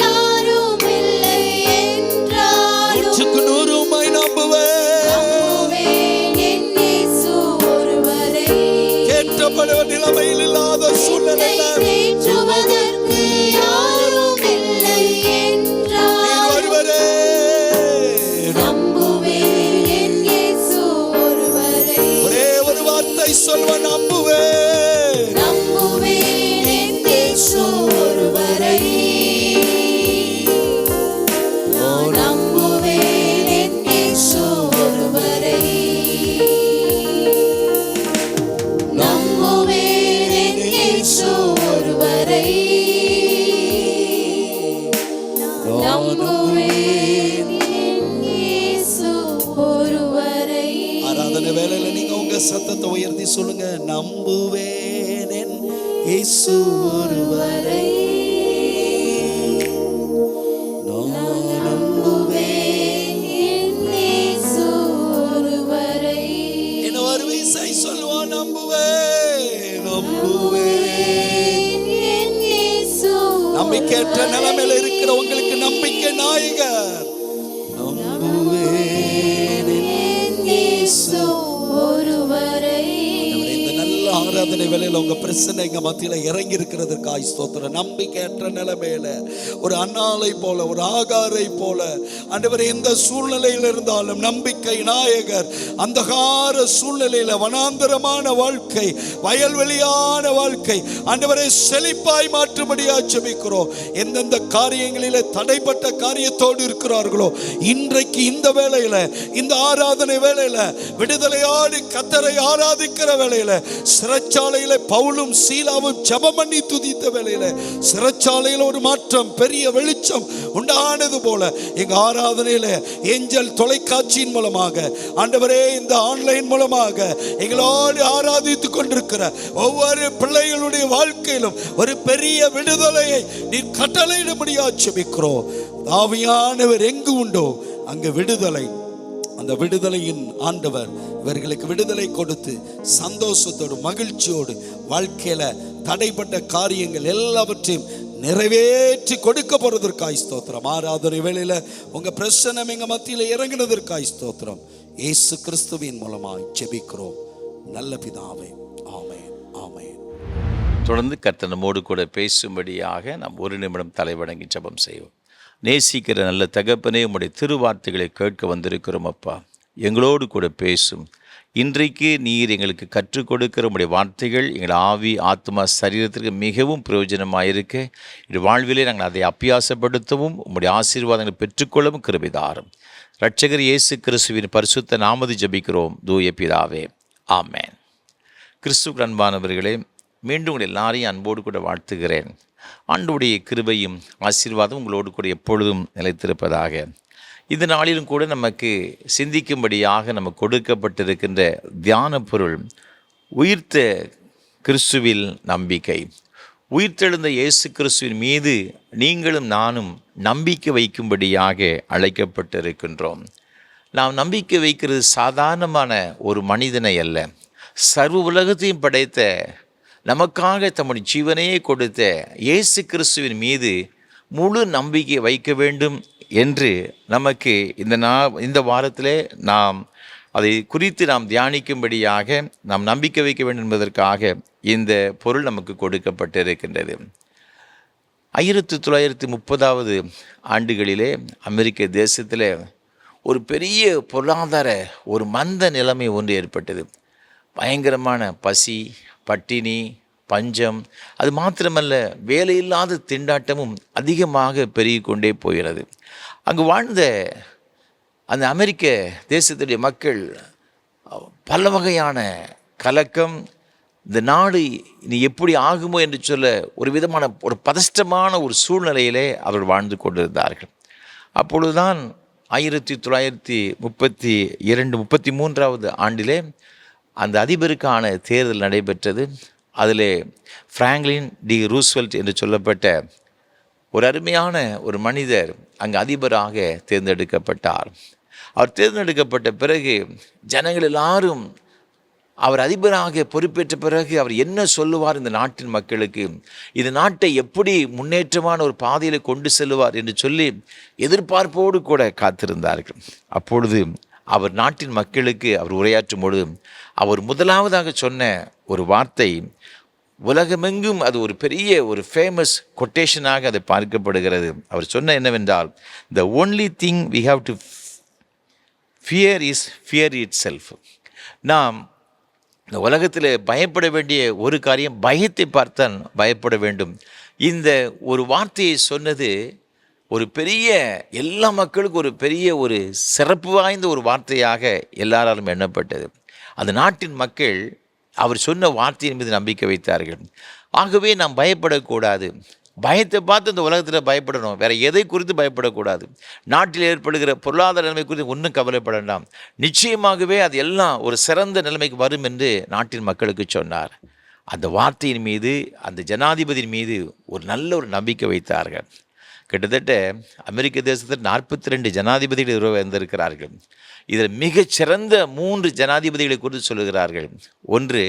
C: யாரும் இல்லை என்றாலும்
F: 100% நம்புவேன்.
C: என் இயேசு ஒருவரை.
F: கேட்டப்படுவ நிலைமையில் இல்லாத சூழ்நிலையில
C: தேற்றுவதற்கு யாரும் இல்லை என்றாலும்
F: நீர் ஒருவரே.
C: நம்புவேன் என் இயேசு ஒருவரை.
F: ஒரே ஒரு வார்த்தை சொல்வ, நம்புவேன்.
C: நம்புவேன் என் இயேசு ஒருவரை. நம்புவேன் என் இயேசு ஒருவரை. நம்புவேன் என் இயேசு ஒருவரை. நம்புவேன் என் இயேசு ஒருவரை.
F: ஆராதனை வேளையில நீங்க உங்க சத்தத்தை உயர்த்தி சொல்லுங்க, நம்புவேன் என் இயேசு ஒருவரை.
C: நம்புவேன் என் இயேசு ஒருவரை.
F: என்ன ஒரு விசை சொல்லுவான், நம்புவேன், நம்புவேன்.
C: என் இயேசு
F: நம்பிக்கையற்ற நிலைமையில இருக்கிற உங்களுக்கு நம்பிக்கை நாயகர். நம்புவேன்
C: என் இயேசு ஒருவரை.
F: இந்த நல்ல ஆராதனை வேளையில உங்க பிரச்சனை எங்க மத்தியில இறங்கி இருக்கிறதுக்காய் ஸ்தோத்திரம். நம்பிக்கையற்ற நிலைமையில ஒரு அன்னாலை போல, ஒரு ஆகாரை போல ஆண்டவரே இந்த சூழ்நிலையில் இருந்தாலும் நம்பிக்கை நாயகர். அந்தகார சூழ்நிலையில வனாந்தரமான வாழ்க்கை, வயல்வெளியான வாழ்க்கை ஆண்டவரை செழிப்பாய் மாற்றும்படியா ஜெபிக்கிறோம். எந்தெந்த காரியங்களிலே தடைப்பட்ட காரியத்தோடு இருக்கிறார்களோ இன்றைக்கு இந்த வேளையில, இந்த ஆராதனை வேளையில விடுதலையாடி கர்த்தரை ஆராதிக்கிற வேளையில, சிறைச்சாலையில பவுலும் சீலாவும் ஜெபம் பண்ணி துதித்த வேளையில சிறைச்சாலையில் ஒரு மாற்றம், பெரிய வெளிச்சம் உண்டானது போல எங்க ஆராதனையில ஏஞ்சல் தொலைக்காட்சியின் மூலமாக ஆண்டவரே, இந்த ஆன்லைன் மூலமாக எங்களோடு ஆராதித்துக் கொண்டிருக்கிற ஒவ்வொரு பிள்ளைகளுடைய வாழ்க்கையிலும் ஒரு பெரிய விடுதலையை நீர் கட்டளையிடும்படியா ஜெபிக்கிறோம். ஆவியானவர் எங்கு உண்டோ அங்கு விடுதலை. அந்த விடுதலையின் ஆண்டவர் இவர்களுக்கு விடுதலை கொடுத்து சந்தோஷத்தோடு மகிழ்ச்சியோடு வாழ்க்கையில தடைப்பட்ட காரியங்கள் எல்லாவற்றையும் நிறைவேற்றி கொடுக்க போறதற்காய் ஸ்தோத்திரம். ஆராதனை வேளையில உங்க பிரச்சனை எங்க மத்தியில இறங்கினதற்காய் ஸ்தோத்திரம். இயேசு கிறிஸ்துவின் மூலமாய் ஜெபிக்கிறோம் நல்ல பிதாவே, ஆமென், ஆமென்.
A: தொடர்ந்து கர்த்தர் நம்மோடு கூட பேசும்படியாக நாம் ஒரு நிமிடம் தலைவணங்கி ஜெபம் செய்வோம். நேசிக்கிற நல்ல தகப்பனே, உம்முடைய திருவார்த்தைகளை கேட்க வந்திருக்கிறோம் அப்பா. எங்களோடு கூட பேசும். இன்றைக்கு நீர் எங்களுக்கு கற்றுக் கொடுக்கிற உம்முடைய வார்த்தைகள் எங்கள் ஆவி, ஆத்மா, சரீரத்திற்கு மிகவும் பிரயோஜனமாயிருக்க, இது வாழ்விலே நாங்கள் அதை அப்பியாசப்படுத்தவும் உம்முடைய ஆசீர்வாதங்களை பெற்றுக்கொள்ளவும் கிருபை தாரும். இரட்சகர் இயேசு கிறிஸ்துவின் பரிசுத்த நாமத்தை ஜெபிக்கிறோம் தூய பிதாவே, ஆமென். கிறிஸ்துவுக்கு அன்பானவர்களே, மீண்டும் உங்கள் எல்லாரையும் அன்போடு கூட வாழ்த்துகிறேன். ஆண்டவருடைய கிருபையும் ஆசீர்வாதம் உங்களோடு கூட எப்பொழுதும் நிலைத்திருப்பதாக. இந்த நாளிலும் கூட நமக்கு சிந்திக்கும்படியாக நமக்கு கொடுக்கப்பட்டிருக்கின்ற தியான பொருள் உயிர்த்த கிறிஸ்துவில் நம்பிக்கை. உயிர்த்தெழுந்த இயேசு கிறிஸ்துவின் மீது நீங்களும் நானும் நம்பிக்கை வைக்கும்படியாக அழைக்கப்பட்டிருக்கின்றோம். நாம் நம்பிக்கை வைக்கிறது சாதாரணமான ஒரு மனிதனை அல்ல, சர்வ உலகத்தையும் படைத்த, நமக்காக தம்முடைய ஜீவனையே கொடுத்த இயேசு கிறிஸ்துவின் மீது முழு நம்பிக்கை வைக்க வேண்டும் என்று நமக்கு இந்த வாரத்திலே நாம் அதை குறித்து நாம் தியானிக்கும்படியாக நாம் நம்பிக்கை வைக்க வேண்டும் என்பதற்காக இந்த பொருள் நமக்கு கொடுக்கப்பட்டிருக்கின்றது. 1930 ஆண்டுகளிலே அமெரிக்க தேசத்தில் ஒரு பெரிய பொருளாதார ஒரு மந்த நிலைமை ஒன்று ஏற்பட்டது. பயங்கரமான பசி, பட்டினி, பஞ்சம், அது மாத்திரமல்ல வேலையில்லாத திண்டாட்டமும் அதிகமாக பெருகி கொண்டே போகிறது. அங்கு வாழ்ந்த அந்த அமெரிக்க தேசத்துடைய மக்கள் பல வகையான கலக்கம், இந்த நாடு இனி எப்படி ஆகுமோ என்று சொல்ல ஒரு விதமான ஒரு பதஷ்டமான ஒரு சூழ்நிலையிலே அவர்கள் வாழ்ந்து கொண்டிருந்தார்கள். அப்பொழுதுதான் 1933 ஆண்டிலே அந்த அதிபருக்கான தேர்தல் நடைபெற்றது. அதிலே பிராங்க்லின் டி ரூஸ்வெல்ட் என்று சொல்லப்பட்ட ஒரு அருமையான ஒரு மனிதர் அங்கு அதிபராக தேர்ந்தெடுக்கப்பட்டார். அவர் தேர்ந்தெடுக்கப்பட்ட பிறகு ஜனங்கள் எல்லாரும் அவர் அதிபராக பொறுப்பேற்ற பிறகு அவர் என்ன சொல்லுவார் இந்த நாட்டின் மக்களுக்கு, இந்த நாட்டை எப்படி முன்னேற்றமான ஒரு பாதையில் கொண்டு செல்லுவார் என்று சொல்லி எதிர்பார்ப்போடு கூட காத்திருந்தார்கள். அப்பொழுது அவர் நாட்டின் மக்களுக்கு அவர் உரையாற்றும் பொழுது அவர் முதலாவதாக சொன்ன ஒரு வார்த்தை, உலகமெங்கும் அது ஒரு பெரிய ஒரு ஃபேமஸ் கொட்டேஷனாக அது பார்க்கப்படுகிறது. அவர் சொன்ன என்னவென்றால், the only thing we have to fear is fear itself. நாம் இந்த உலகத்தில் பயப்பட வேண்டிய ஒரு காரியம் பயத்தை பார்த்தான் பயப்பட வேண்டும். இந்த ஒரு வார்த்தையை சொன்னது ஒரு பெரிய, எல்லா மக்களுக்கும் ஒரு பெரிய ஒரு சிறப்பு வாய்ந்த ஒரு வார்த்தையாக எல்லாராலும் எண்ணப்பட்டது. அந்த நாட்டின் மக்கள் அவர் சொன்ன வார்த்தையின் மீது நம்பிக்கை வைத்தார்கள். ஆகவே நாம் பயப்படக்கூடாது. பயத்தை பார்த்து இந்த உலகத்தில் பயப்படணும், வேறு எதை குறித்து பயப்படக்கூடாது. நாட்டில் ஏற்படுகிற பொருளாதார நிலைமை குறித்து ஒன்றும் கவலைப்பட வேண்டாம், நிச்சயமாகவே அது எல்லாம் ஒரு சிறந்த நிலைமைக்கு வரும் என்று நாட்டின் மக்களுக்கு சொன்னார். அந்த வார்த்தையின் மீது அந்த ஜனாதிபதியின் மீது ஒரு நல்ல ஒரு நம்பிக்கை வைத்தார்கள். கிட்டத்தட்ட அமெரிக்க தேசத்தில் 42 ஜனாதிபதிகள் இருந்திருக்கிறார்கள். இதில் மிகச்சிறந்த 3 ஜனாதிபதிகளை குறித்து சொல்லுகிறார்கள். ஒன்று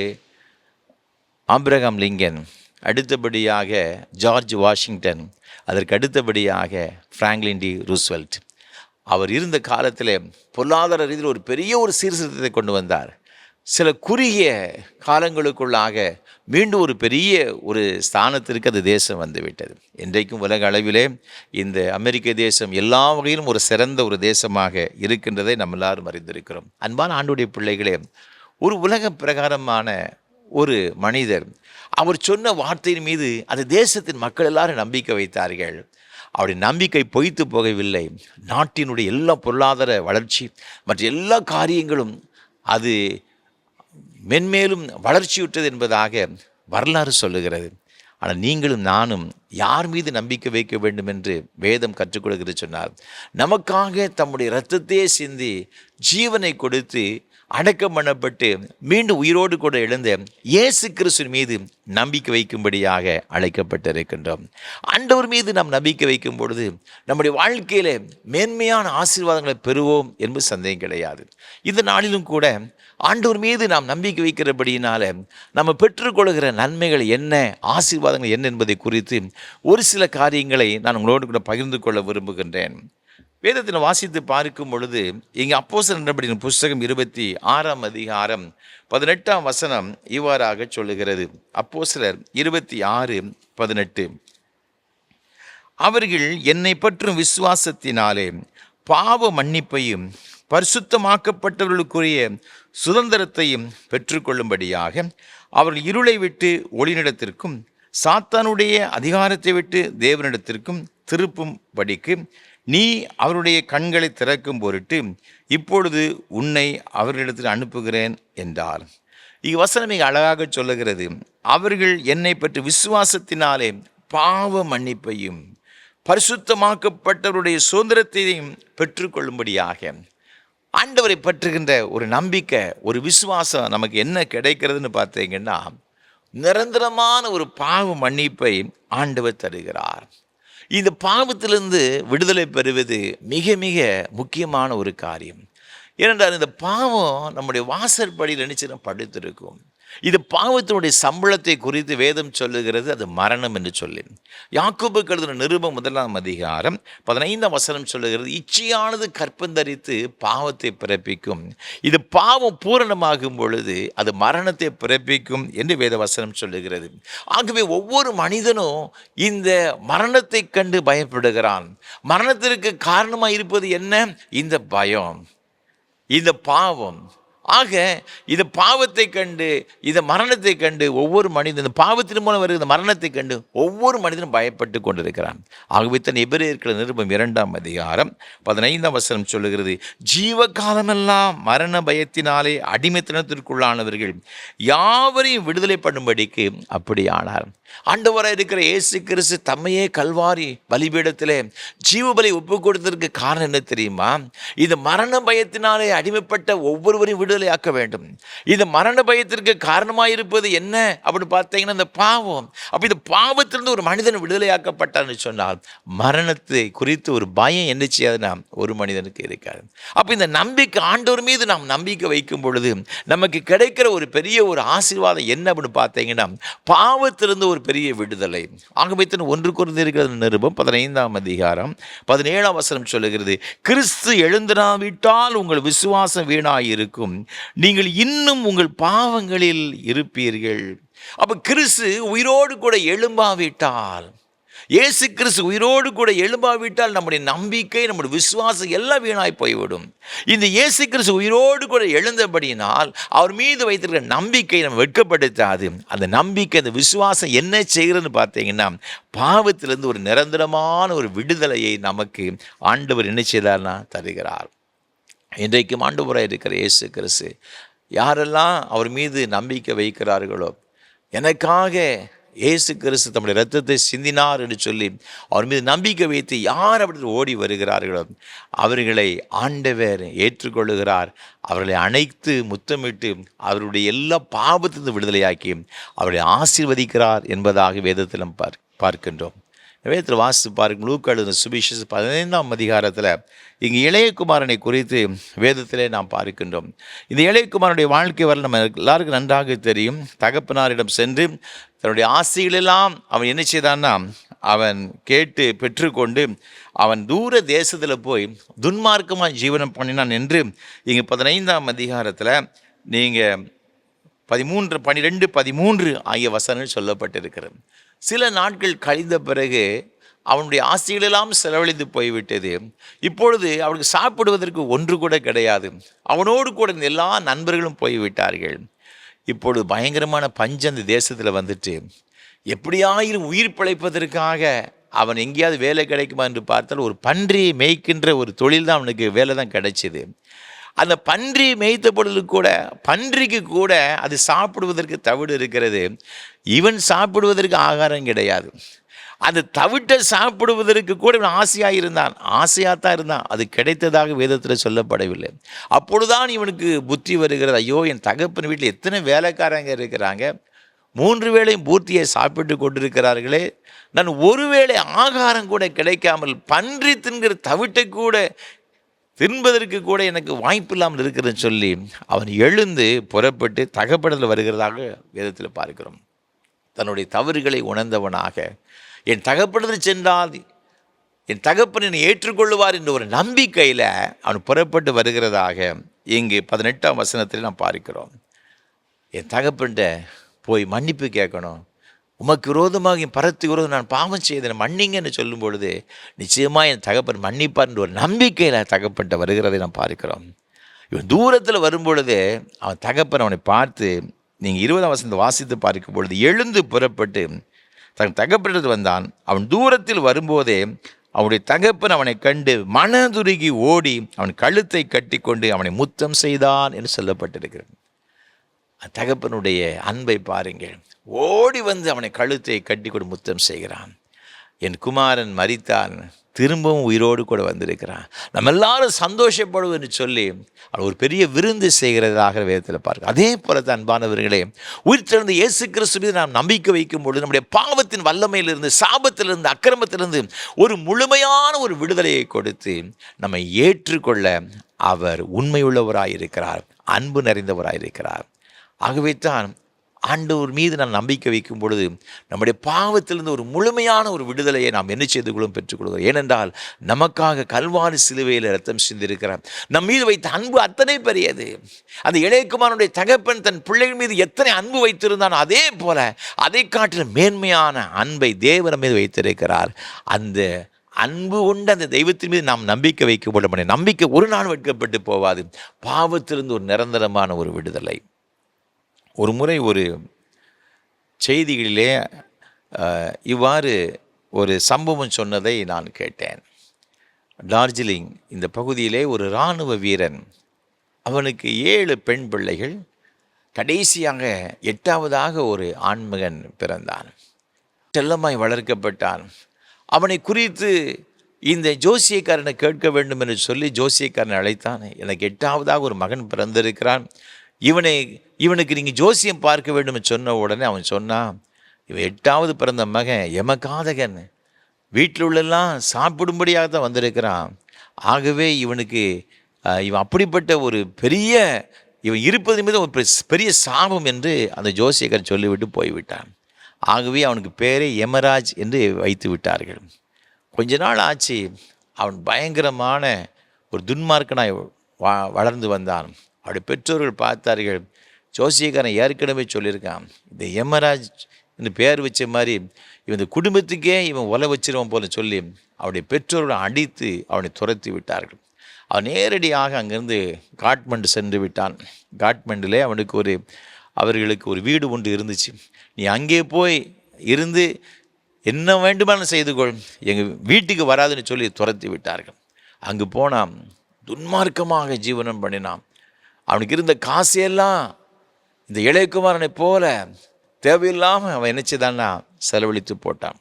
A: ஆப்ரஹாம் லிங்கன், அடுத்தபடியாக ஜார்ஜ் வாஷிங்டன், அதற்கு அடுத்தபடியாக பிராங்க்லின் டி ரூஸ்வெல்ட். அவர் இருந்த காலத்தில் பொருளாதார ரீதியில் ஒரு பெரிய ஒரு சீர்திருத்தத்தை கொண்டு வந்தார். சில குறுகிய காலங்களுக்குள்ளாக மீண்டும் ஒரு பெரிய ஒரு ஸ்தானத்திற்கு அது தேசம் வந்துவிட்டது. இன்றைக்கும் உலக அளவிலே இந்த அமெரிக்க தேசம் எல்லா வகையிலும் ஒரு சிறந்த ஒரு தேசமாக இருக்கின்றதை நம்ம எல்லாரும் அறிந்திருக்கிறோம். அன்பான ஆண்டவருடைய பிள்ளைகளே, ஒரு உலக பிரகாரமான ஒரு மனிதர் அவர் சொன்ன வார்த்தையின் மீது அந்த தேசத்தின் மக்கள் எல்லாரும் நம்பிக்கை வைத்தார்கள். அவருடைய நம்பிக்கை பொய்த்து போகவில்லை. நாட்டினுடைய எல்லா பொருளாதார வளர்ச்சி மற்ற எல்லா காரியங்களும் அது மென்மேலும் வளர்ச்சியுற்றது என்பதாக வரலாறு சொல்லுகிறது. ஆனால் நீங்களும் நானும் யார் மீது நம்பிக்கை வைக்க வேண்டும் என்று வேதம் கற்றுக் கொடுக்கிறது சொன்னார். நமக்காக தம்முடைய இரத்தத்தையே சிந்தி ஜீவனை கொடுத்து அடக்கம் பண்ணப்பட்டு மீண்டும் உயிரோடு கூட எழுந்த இயேசு கிறிஸ்துவின் மீது நம்பிக்கை வைக்கும்படியாக அழைக்கப்பட்டிருக்கின்றோம். ஆண்டவர் மீது நாம் நம்பிக்கை வைக்கும் பொழுது நம்முடைய வாழ்க்கையில் மேன்மையான ஆசீர்வாதங்களை பெறுவோம் என்பது சந்தேகம் கிடையாது. இந்த நாளிலும் கூட ஆண்டவர் மீது நாம் நம்பிக்கை வைக்கிறபடியினால நம்ம பெற்றுக்கொள்கிற நன்மைகள் என்ன, ஆசீர்வாதங்கள் என்ன என்பதை குறித்து ஒரு சில காரியங்களை நான் உங்களோடு கூட பகிர்ந்து கொள்ள விரும்புகின்றேன். வேதத்தில் வாசித்து பார்க்கும் பொழுது இங்கே அப்போஸ்தலர் நடபடிகளின் புஸ்தகம் 26ஆம் அதிகாரம் 18ஆம் வசனம் இவ்வாறாக சொல்லுகிறது. அப்போஸ்தலர் 26:18. அவர்கள் என்னை பற்றும் விசுவாசத்தினாலே பாவ மன்னிப்பையும் பரிசுத்தமாக்கப்பட்டவர்களுக்குரிய சுதந்திரத்தையும் பெற்றுக்கொள்ளும்படியாக அவர்கள் இருளை விட்டு ஒளிநிடத்திற்கும் சாத்தானுடைய அதிகாரத்தை விட்டு தேவனிடத்திற்கும் திருப்பும் படிக்கு நீ அவருடைய கண்களை திறக்கும் பொருட்டு இப்பொழுது உன்னை அவர்களிடத்தில் அனுப்புகிறேன் என்றார். இவ்வசனம் மிக அழகாக சொல்லுகிறது. அவர்கள் என்னை பற்றி விசுவாசத்தினாலே பாவ மன்னிப்பையும் பரிசுத்தமாக்கப்பட்டவருடைய சுதந்திரத்தையும் பெற்றுக்கொள்ளும்படியாக ஆண்டவரை பற்றுகின்ற ஒரு நம்பிக்கை, ஒரு விசுவாசம் நமக்கு என்ன கிடைக்கிறதுன்னு பார்த்தீங்கன்னா, நிரந்தரமான ஒரு பாவ மன்னிப்பை ஆண்டவர் தருகிறார். இந்த பாவத்திலிருந்து விடுதலை பெறுவது மிக மிக முக்கியமான ஒரு காரியம். ஏனென்றால் இந்த பாவம் நம்முடைய வாசற்படியில் நினைச்சு படுத்திருக்கும். இது பாவத்தினுடைய சம்பளத்தை குறித்து வேதம் சொல்லுகிறது, அது மரணம் என்று சொல்லி. யாக்கோபுக்கு எழுதின நிருபம் 1ஆம் அதிகாரம் 15ஆம் வசனம் சொல்லுகிறது, இச்சையானது கற்பந்தரித்து பாவத்தை பிறப்பிக்கும், இது பாவம் பூரணமாகும் பொழுது அது மரணத்தை பிறப்பிக்கும் என்று வேத வசனம் சொல்லுகிறது. ஆகவே ஒவ்வொரு மனிதனும் இந்த மரணத்தை கண்டு பயப்படுகிறான். மரணத்திற்கு காரணமாக இருப்பது என்ன? இந்த பயம், இந்த பாவம். ஆக இந்த பாவத்தை கண்டு, இந்த மரணத்தை கண்டு ஒவ்வொரு மனிதன், இந்த பாவத்தின் மூலம் வருகிற மரணத்தை கண்டு ஒவ்வொரு மனிதனும் பயப்பட்டு கொண்டிருக்கிறான். ஆகவே தன் எபிரேயர் நிருபம் 2ஆம் அதிகாரம் 15ஆம் வசனம் சொல்லுகிறது, ஜீவகாலமெல்லாம் மரண பயத்தினாலே அடிமைத்தனத்திற்குள்ளானவர்கள் யாவரையும் விடுதலை பண்ணும்படிக்கு அப்படி ஆனார். ஆண்டவராக இருக்கிற இயேசு கிறிஸ்து தம்மையே கல்வாரி பலிபீடத்திலே ஜீவபலி ஒப்பு கொடுத்ததற்கு காரணம் என்ன தெரியுமா? இந்த மரண பயத்தினாலே அடிமைப்பட்ட ஒவ்வொருவரையும் விடுதலையாக்க வேண்டும். இந்த மரண பயத்திற்கு காரணமாயிருப்பது என்ன அப்படின்னு பார்த்தீங்கன்னா இந்த பாவம். அப்போ இந்த பாவத்திலிருந்து ஒரு மனிதன் விடுதலையாக்கப்பட்டான்னு சொன்னால் மரணத்தை குறித்து ஒரு பயம் என்ன செய்யாதுன்னா ஒரு மனிதனுக்கு இருக்காது. அப்போ இந்த நம்பிக்கை, ஆண்டவர் மீது நாம் நம்பிக்கை வைக்கும் பொழுது நமக்கு கிடைக்கிற ஒரு பெரிய ஒரு ஆசீர்வாதம் என்ன அப்படின்னு பார்த்தீங்கன்னா பாவத்திலிருந்து ஒரு பெரிய விடுதலை. ஆகவே 1 கொரிந்தியர் நிருபம் 15ஆம் அதிகாரம் 17ஆம் வசனம் சொல்லுகிறது, கிறிஸ்து எழுந்திராவிட்டால் உங்கள் விசுவாசம் வீணாயிருக்கும், நீங்கள் இன்னும் உங்கள் பாவங்களில் இருப்பீர்கள். அப்ப கிறிஸ்து உயிரோடு கூட எழும்பாவிட்டால், இயேசு கிறிஸ்து உயிரோடு கூட எழும்பாவிட்டால் நம்முடைய நம்பிக்கை, நம்முடைய விசுவாசம் எல்லாம் வீணாய் போய்விடும். இந்த இயேசு கிறிஸ்து உயிரோடு கூட எழுந்தபடியினால் அவர் மீது வைத்திருக்கிற நம்பிக்கை நம்ம வெட்கப்படுத்தாது. அந்த நம்பிக்கை, அந்த விசுவாசம் என்ன செய்கிறதுன்னு பார்த்தீங்கன்னா பாவத்திலிருந்து ஒரு நிரந்தரமான ஒரு விடுதலையை நமக்கு ஆண்டவர் என்ன செய்தார்னா தருகிறார். இன்றைக்கும் ஆண்டவராக இருக்கிற இயேசு கிறிஸ்து யாரெல்லாம் அவர் மீது நம்பிக்கை வைக்கிறார்களோ, எனக்காக இயேசு கிறிஸ்து தம்முடைய இரத்தத்தை சிந்தினார் என்று சொல்லி அவர் மீது நம்பிக்கை வைத்து யார் அப்படி ஓடி வருகிறார்களோ அவர்களை ஆண்டவர் ஏற்றுக்கொள்ளுகிறார். அவர்களை அணைத்து முத்தமிட்டு அவருடைய எல்லா பாவத்திலிருந்து விடுதலையாக்கி அவர்களை ஆசீர்வதிக்கிறார் என்பதாக வேதத்தில் நாம் பார்க்கின்றோம். வேதத்தில் வாசித்து பார்க்கும் லூக்கா எழுதின சுவிசேஷம் 15ஆம் அதிகாரத்தில் இங்கு இளையகுமாரனை குறித்து வேதத்திலே நாம் பார்க்கின்றோம். இந்த இளையகுமாரனுடைய வாழ்க்கை வர நம்ம எல்லாருக்கும் நன்றாக தெரியும். தகப்பனாரிடம் சென்று தன்னுடைய ஆசைகளெல்லாம் அவன் என்ன செய்தான்னா அவன் கேட்டு பெற்றுக்கொண்டு அவன் தூர தேசத்தில் போய் துன்மார்க்கமாக ஜீவனம் பண்ணினான் என்று இங்கு 15ஆம் அதிகாரத்தில் நீங்கள் 13, 12, 13 ஆகிய வசனங்கள் சொல்லப்பட்டிருக்கிறது. சில நாட்கள் கழிந்த பிறகு அவனுடைய ஆசைகளெல்லாம் செலவழித்து போய்விட்டது. இப்பொழுது அவனுக்கு சாப்பிடுவதற்கு ஒன்று கூட கிடையாது. அவனோடு கூட எல்லா நண்பர்களும் போய்விட்டார்கள். இப்பொழுது பயங்கரமான பஞ்சம் அந்த தேசத்தில் வந்துட்டு எப்படியாயிரும் உயிர் பிழைப்பதற்காக அவன் எங்கேயாவது வேலை கிடைக்குமா என்று பார்த்தால் ஒரு பன்றியை மேய்க்கின்ற ஒரு தொழில் தான் அவனுக்கு வேலை தான் கிடைச்சிது. அந்த பன்றி மேய்த்த பொழுது கூட பன்றிக்கு கூட அது சாப்பிடுவதற்கு தவிடு இருக்கிறது. இவன் சாப்பிடுவதற்கு ஆகாரம் கிடையாது. அந்த தவிட்டை சாப்பிடுவதற்கு கூட இவன் ஆசையாக இருந்தான், ஆசையாகத்தான் இருந்தான். அது கிடைத்ததாக வேதத்தில் சொல்லப்படவில்லை. அப்பொழுதுதான் இவனுக்கு புத்தி வருகிறது, ஐயோ என் தகப்பன் வீட்டில் எத்தனை வேலைக்காரங்க இருக்கிறாங்க, 3 வேளையும் பூர்த்தியை சாப்பிட்டு கொண்டிருக்கிறார்களே, நான் ஒரு வேளை ஆகாரம் கூட கிடைக்காமல் பன்றி தின்கிற தவிட்டை கூட தின்பதற்கு கூட எனக்கு வாய்ப்பு இல்லாமல் இருக்கிறதுன்னு சொல்லி அவன் எழுந்து புறப்பட்டு தகப்படத்தில் வருகிறதாக வேதத்தில் பார்க்கிறோம். தன்னுடைய தவறுகளை உணர்ந்தவனாக என் தகப்படத்தில் சென்றால் என் தகப்பன் என்னை ஏற்றுக்கொள்ளுவார் என்ற ஒரு நம்பிக்கையில் அவன் புறப்பட்டு வருகிறதாக இங்கு 18ஆம் வசனத்தில் நாம் பார்க்கிறோம். என் தகப்பன்கிட்ட போய் மன்னிப்பு கேட்கணும். உமக்கு விரோதமாக என் பரத்துக்கு விரோதம் நான் பாவம் செய்தேன் மன்னிங்கன்னு சொல்லும் பொழுது நிச்சயமாக என் தகப்பன் மன்னிப்பார் என்ற ஒரு நம்பிக்கையில் தகப்பன்கிட்ட வருகிறதை நாம் பார்க்கிறோம். இவன் தூரத்தில் வரும்பொழுது அவன் தகப்பன் அவனை பார்த்து, நீங்கள் 20ஆம் வசனத்தை வாசித்து பார்க்கும் பொழுது, எழுந்து புறப்பட்டு தன் தகப்பனிடத்தில் வந்தான். அவன் தூரத்தில் வரும்போதே அவனுடைய தகப்பன் அவனை கண்டு மனதுருகி ஓடி அவன் கழுத்தை கட்டி கொண்டு அவனை முத்தம் செய்தான் என்று சொல்லப்பட்டிருக்கிறது. தகப்பனுடைய அன்பை பாருங்கள். ஓடி வந்து அவனை கழுத்தை கட்டி கொண்டு முத்தம் செய்கிறான். என் குமாரன் மரித்தான், திரும்பவும் உயிரோடு கூட வந்திருக்கிறான், நம்ம எல்லாரும் சந்தோஷப்படுவோம் என்று சொல்லி அவன் ஒரு பெரிய விருந்து செய்கிறதாக வேதத்தில் பார்க்க. அதே போல தான் அன்பானவர்களே, உயிர்த்தெழுந்த இயேசு கிறிஸ்து மீது நாம் நம்பிக்கை வைக்கும் பொழுது நம்முடைய பாவத்தின் வல்லமையிலிருந்து, சாபத்திலிருந்து, அக்கிரமத்திலிருந்து ஒரு முழுமையான ஒரு விடுதலையை கொடுத்து நம்மை ஏற்றுக்கொள்ள அவர் உண்மையுள்ளவராயிருக்கிறார், அன்பு நிறைந்தவராயிருக்கிறார். ஆகவே தான் ஆண்டவர் மீது நாம் நம்பிக்கை வைக்கும் பொழுது நம்முடைய பாவத்திலிருந்து ஒரு முழுமையான ஒரு விடுதலையை நாம் என்ன செய்து கொள்ளும் பெற்றுக்கொள்கிறோம். ஏனென்றால் நமக்காக கல்வாரி சிலுவையில் ரத்தம் சிந்திருக்கிறார். நம் மீது வைத்த அன்பு அத்தனை பெரியது. அந்த இளையகுமாரனுடைய தகப்பன் தன் பிள்ளைகள் மீது எத்தனை அன்பு வைத்திருந்தான், அதே போல அதை காட்டிலும் மேன்மையான அன்பை தேவன் மீது வைத்திருக்கிறார். அந்த அன்பு கொண்டு அந்த தெய்வத்தின் மீது நாம் நம்பிக்கை வைக்கப்பட முடியும். நம்பிக்கை ஒரு நாள் வெட்கப்பட்டு போவாது. பாவத்திலிருந்து ஒரு நிரந்தரமான ஒரு விடுதலை. ஒரு முறை ஒரு செய்திகளிலே இவ்வாறு ஒரு சம்பவம் சொன்னதை நான் கேட்டேன். டார்ஜிலிங் இந்த பகுதியிலே ஒரு இராணுவ வீரன், அவனுக்கு 7 பெண் பிள்ளைகள், கடைசியாக 8ஆவதாக ஒரு ஆண்மகன் பிறந்தான். செல்லமாய் வளர்க்கப்பட்டான். அவனை குறித்து இந்த ஜோசியக்காரனை கேட்க வேண்டும் என்று சொல்லி ஜோசியக்காரனை அழைத்தான். எனக்கு 8ஆவதாக ஒரு மகன் பிறந்திருக்கிறான், இவனுக்கு நீங்கள் ஜோசியம் பார்க்க வேண்டும் சொன்ன உடனே அவன் சொன்னான், இவன் 8ஆவது பிறந்த மகன் எமக்காதகன், வீட்டில் உள்ளெல்லாம் சாப்பிடும்படியாக தான் வந்திருக்கிறான். ஆகவே இவன் அப்படிப்பட்ட ஒரு பெரிய, இவன் இருப்பது மீது ஒரு பெரிய சாபம் என்று அந்த ஜோசியக்காரன் சொல்லிவிட்டு போய்விட்டான். ஆகவே அவனுக்கு பேரே யமராஜ் என்று வைத்து விட்டார்கள். கொஞ்ச நாள் ஆச்சு, அவன் பயங்கரமான ஒரு துன்மார்க்கனாய் வளர்ந்து வந்தான். அவருடைய பெற்றோர்கள் பார்த்தார்கள், ஜோசியக்காரன் ஏற்கனவே சொல்லியிருக்கான், இந்த யமராஜ் என்று பேர் வச்ச மாதிரி இவன் இந்த குடும்பத்துக்கே இவன் ஒலை வச்சிருவான் போல சொல்லி அவருடைய பெற்றோர்களை அடித்து அவனை துரத்தி விட்டார்கள். அவன் நேரடியாக அங்கேருந்து காட்மண்டு சென்று விட்டான். காட்மண்டிலே அவர்களுக்கு ஒரு வீடு ஒன்று இருந்துச்சு. நீ அங்கே போய் இருந்து என்ன வேண்டுமானு செய்து கொள், எங்கள் வீட்டுக்கு வராதுன்னு சொல்லி துரத்தி விட்டார்கள். அங்கு போனான், துன்மார்க்கமாக ஜீவனம் பண்ணினான். அவனுக்கு இருந்த காசையெல்லாம் இந்த இளையகுமாரனை போல தேவையில்லாமல் அவன் நினைச்சுதான்னா செலவழித்து போட்டான்.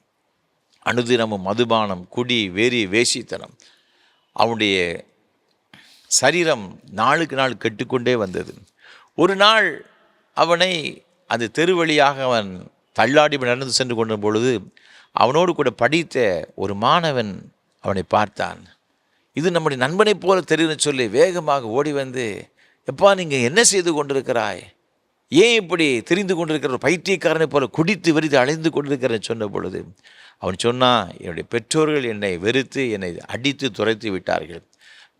A: அனுதினமும் மதுபானம், குடி, வெறி, வேசித்தனம். அவனுடைய சரீரம் நாளுக்கு நாள் கெட்டுக்கொண்டே வந்தது. ஒரு நாள் அவனை அந்த தெரு வழியாக அவன் தள்ளாடி நடந்து சென்று கொண்ட பொழுது அவனோடு கூட படித்த ஒரு மாணவன் அவனை பார்த்தான். இது நம்முடைய நண்பனைப் போல தெரியுன்னு சொல்லி வேகமாக ஓடி வந்து, எப்பா நீங்கள் என்ன செய்து கொண்டிருக்கிறாய், ஏன் இப்படி தெரிந்து கொண்டிருக்கிற ஒரு பைத்தியக்காரனை போல குடித்து வெறித்து அலைந்து கொண்டிருக்கிறேன்னு சொன்ன பொழுது அவன் சொன்னான், என்னுடைய பெற்றோர்கள் என்னை வெறுத்து என்னை அடித்து துரைத்து விட்டார்கள்,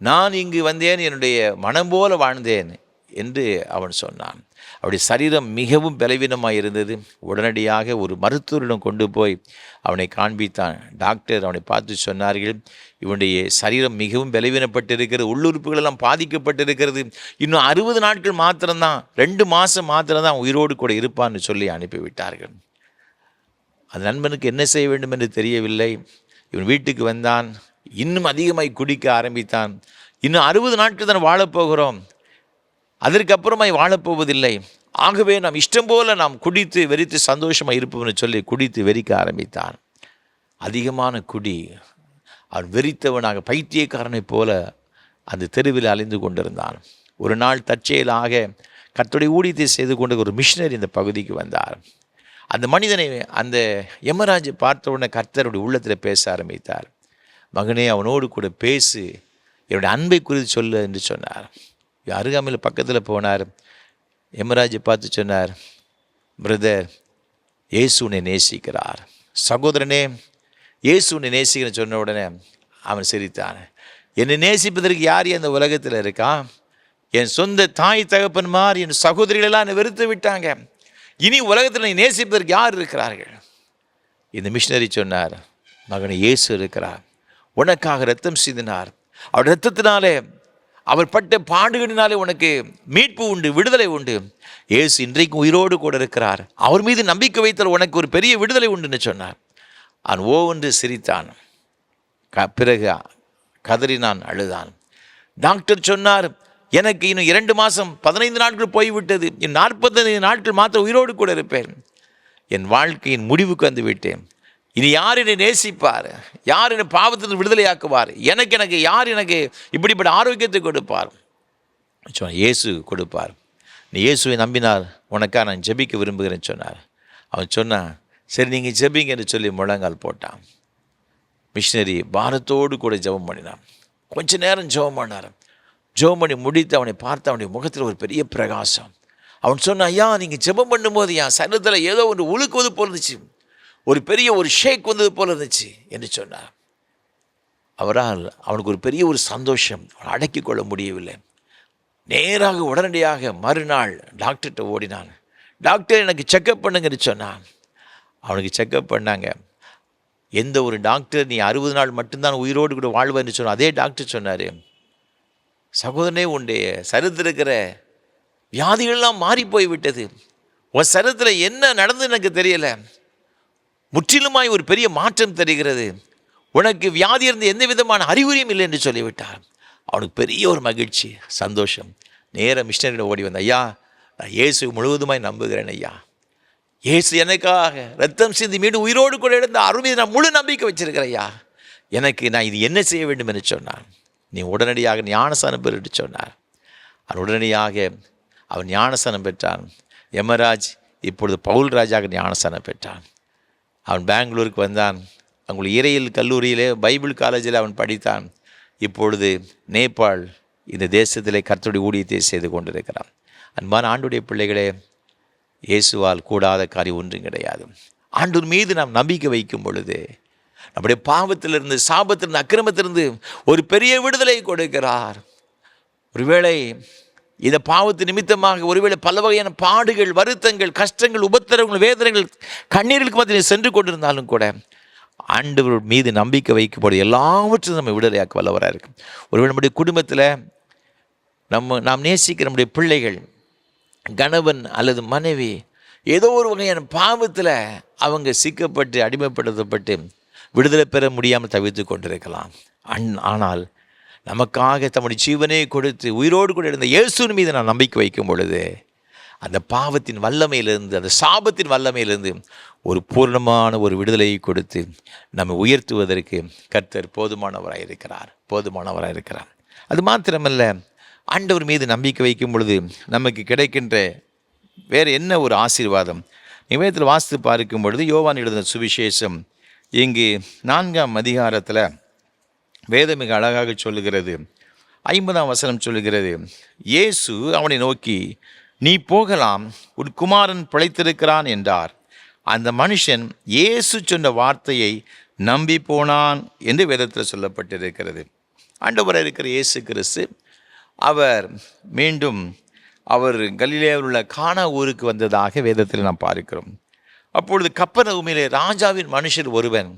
A: நான் இங்கு வந்தேன், என்னுடைய மனம் போல வாழ்ந்தேன் என்று அவன் சொன்னான். அவருடைய சரீரம் மிகவும் பலவீனமாக இருந்தது. உடனடியாக ஒரு மருத்துவரிடம் கொண்டு போய் அவனை காண்பித்தான். டாக்டர் அவனை பார்த்து சொன்னார்கள், இவனுடைய சரீரம் மிகவும் பலவீனப்பட்டிருக்கிறது, உள்ளுறுப்புகளெல்லாம் பாதிக்கப்பட்டிருக்கிறது, இன்னும் 60 நாட்கள் மாத்திரம்தான், 2 மாதம் மாத்திரம்தான் உயிரோடு கூட இருப்பான்னு சொல்லி அனுப்பிவிட்டார்கள். அந்த நண்பனுக்கு என்ன செய்ய வேண்டும் என்று தெரியவில்லை. இவன் வீட்டுக்கு வந்தான், இன்னும் அதிகமாய் குடிக்க ஆரம்பித்தான். இன்னும் 60 நாட்கள் தான் வாழப்போகிறோம், அதற்கப்புறமாய் வாழப்போவதில்லை, ஆகவே நாம் இஷ்டம் போல நாம் குடித்து வெறித்து சந்தோஷமாக இருப்போம்னு சொல்லி குடித்து வெறிக்க ஆரம்பித்தான். அதிகமான குடி, அவன் வெறித்தவனாக பைத்தியக்காரனைப் போல அந்த தெருவில் அலைந்து கொண்டிருந்தான். ஒரு நாள் தற்செயலாக கர்த்தருடைய ஊழியத்தை செய்து கொண்டு ஒரு மிஷினரி இந்த பகுதிக்கு வந்தார். அந்த மனிதனை அந்த யமராஜ் பார்த்த உடனே கர்த்தருடைய உள்ளத்தில் பேச ஆரம்பித்தார். மகனே, அவனோடு கூட பேசு, என்னுடைய அன்பை குறித்து சொல்லு என்று சொன்னார். அருகாமையில் பக்கத்தில் போனார். யமராஜை பார்த்து சொன்னார், பிரதர், இயேசு உன்னை நேசிக்கிறார். சகோதரனே, இயேசு உன்னை நேசிக்கிறேன்னு சொன்ன உடனே அவன் சிரித்தான். என்னை நேசிப்பதற்கு யார் அந்த உலகத்தில் இருக்கா? என் சொந்த தாய் தகப்பன்மார், என் சகோதரிகளெல்லாம் என்னை வெறுத்து விட்டாங்க. இனி உலகத்தில் என்னை நேசிப்பதற்கு யார் இருக்கிறார்கள்? இந்த மிஷினரி சொன்னார், மகனை இயேசு இருக்கிறார், உனக்காக ரத்தம் சிந்தினார், அவர் ரத்தத்தினாலே, அவர் பட்ட பாடுகளினாலே உனக்கு மீட்பு உண்டு, விடுதலை உண்டு. இயேசு இன்றைக்கும் உயிரோடு கூட இருக்கிறார், அவர் மீது நம்பிக்கை வைத்தால் உனக்கு ஒரு பெரிய விடுதலை உண்டுன்னு சொன்னார். அவன் ஓவென்று சிரித்தான். பிறகு கதறினான், அழுதான். டாக்டர் சொன்னார், எனக்கு இன்னும் 2 மாதம் 15 நாட்கள் போய்விட்டது, இன்னும் 45 நாட்கள் மாத்திரம் உயிரோடு கூட இருப்பேன். என் வாழ்க்கையின் முடிவுக்கு வந்து விட்டேன். இனி யார் என்னை நேசிப்பார்? யார் என்னை பாவத்திலிருந்து விடுதலையாக்குவார்? எனக்கு யார் எனக்கு இப்படிப்பட்ட ஆரோக்கியத்தை கொடுப்பார்? இயேசு கொடுப்பார். நீ இயேசுவை நம்பினால் உனக்காக நான் ஜெபிக்க விரும்புகிறேன்னு சொன்னார். அவன் சொன்னான், சரி நீங்கள் ஜெபிங்க என்று சொல்லி முழங்கால் போட்டான். மிஷினரி பாரத்தோடு கூட ஜெபம் பண்ணினான். கொஞ்ச நேரம் ஜெபம் பண்ணார். ஜெபம் பண்ணி முடித்து அவனை பார்த்து அவனுடைய முகத்தில் ஒரு பெரிய பிரகாசம். அவன் சொன்னான், ஐயா நீங்கள் ஜெபம் பண்ணும்போது என் சரீரத்தில் ஏதோ ஒன்று உழுக்குவது போல் இருந்துச்சு, ஒரு பெரிய ஒரு ஷேக் வந்தது போல் இருந்துச்சு என்று சொன்னார். அவரால் அவனுக்கு ஒரு பெரிய ஒரு சந்தோஷம் அவனை அடக்கி கொள்ள முடியவில்லை. நேராக உடனடியாக மறுநாள் டாக்டர்கிட்ட ஓடினான். டாக்டர் எனக்கு செக்கப் பண்ணுங்கன்னு சொன்னான். அவனுக்கு செக்கப் பண்ணாங்க. எந்த ஒரு டாக்டர் நீ 60 நாள் மட்டும்தான் உயிரோடு கூட வாழ்வேன்னு சொன்ன அதே டாக்டர் சொன்னார், சகோதரனே உன்னுடைய சரீரத்தில் இருக்கிற வியாதிகள்லாம் மாறி போய்விட்டது, உன் சரீரத்தில் என்ன நடந்து எனக்கு தெரியலை, முற்றிலுமாய் ஒரு பெரிய மாற்றம் தெரிகிறது, உனக்கு வியாதி இருந்து எந்த விதமான அறிகுறியும் இல்லை என்று சொல்லிவிட்டார். அவனுக்கு பெரிய ஒரு மகிழ்ச்சி, சந்தோஷம். நேராக மிஷினரியிடம் ஓடி வந்த, ஐயா நான் இயேசு முழுவதுமாய் நம்புகிறேன் ஐயா, இயேசு எனக்காக ரத்தம் சிந்தி மீண்டும் உயிரோடு கூட எழுந்த அருமையை நான் முழு நம்பிக்கை வச்சிருக்கிறேன் ஐயா, நான் இது என்ன செய்ய வேண்டும் என்று சொன்னான். நீ உடனடியாக ஞானஸ்நானம் பெற்று சொன்னார். அவன் உடனடியாக அவன் ஞானஸ்நானம் பெற்றான். யமராஜ் இப்பொழுது பவுல் ராஜாக ஞானஸ்நானம் பெற்றான். அவன் பெங்களூருக்கு வந்தான். அங்குள்ள இறையியல் கல்லூரியிலே பைபிள் காலேஜில் அவன் படித்தான். இப்பொழுது நேபாள் இந்த தேசத்திலே கர்த்தருடைய ஊழியத்தை செய்து கொண்டிருக்கிறான். அன்பான ஆண்டுடைய பிள்ளைகளே, இயேசுவால் கூடாத காரியம் ஒன்றும் கிடையாது. ஆண்டவர் மீது நாம் நம்பிக்கை வைக்கும் பொழுது நம்முடைய பாவத்திலிருந்து, சாபத்திலிருந்து, அக்கிரமத்திலிருந்து ஒரு பெரிய விடுதலை கொடுக்கிறார். ஒருவேளை இந்த பாவத்து நிமித்தமாக ஒருவேளை பல வகையான பாடுகள், வருத்தங்கள், கஷ்டங்கள், உபத்திரவங்கள், வேதனைகள், கண்ணீர்களுக்கு மத்தியில் சென்று கொண்டிருந்தாலும் கூட ஆண்டவர் மீது நம்பிக்கை வைக்கும்போது எல்லாவற்றும் நம்ம விடுதலையாக்க வல்லவராக இருக்கும். ஒருவேளை நம்முடைய குடும்பத்தில் நாம் நேசிக்கிற நம்முடைய பிள்ளைகள், கணவன் அல்லது மனைவி ஏதோ ஒரு வகையான பாவத்தில் அவங்க சிக்கப்பட்டு அடிமைப்படுத்தப்பட்டு விடுதலை பெற முடியாமல் தவித்து கொண்டிருக்கலாம். ஆனால் நமக்காக தம்முடைய ஜீவனை கொடுத்து உயிரோடு கூட இருந்த இயேசுவின் மீது நான் நம்பிக்கை வைக்கும் பொழுது அந்த பாவத்தின் வல்லமையிலிருந்து, அந்த சாபத்தின் வல்லமையிலிருந்து ஒரு பூர்ணமான ஒரு விடுதலையை கொடுத்து நம்மை உயர்த்துவதற்கு கர்த்தர் போதுமானவராக இருக்கிறார். அது மாத்திரமல்ல, ஆண்டவர் மீது நம்பிக்கை வைக்கும் பொழுது நமக்கு கிடைக்கின்ற வேறு என்ன ஒரு ஆசீர்வாதம். நிவேதத்தில் வாசித்து பார்க்கும் பொழுது யோவான் எழுதின சுவிசேஷம் இங்கு 4ஆம் அதிகாரத்தில் வேதம் மிக அழகாக சொல்லுகிறது. 50ஆம் வசனம் சொல்லுகிறது, இயேசு அவனை நோக்கி, நீ போகலாம், உன் குமாரன் பிழைத்திருக்கிறான் என்றார். அந்த மனுஷன் இயேசு சொன்ன வார்த்தையை நம்பி போனான் என்று வேதத்தில் சொல்லப்பட்டிருக்கிறது. ஆண்டவராக இருக்கிற இயேசு கிறிஸ்து அவர் கலிலேயாவில் உள்ள கானா ஊருக்கு வந்ததாக வேதத்தில் நாம் பார்க்கிறோம். அப்பொழுது கப்பர்நகூமிலே ராஜாவின் மனுஷர் ஒருவன்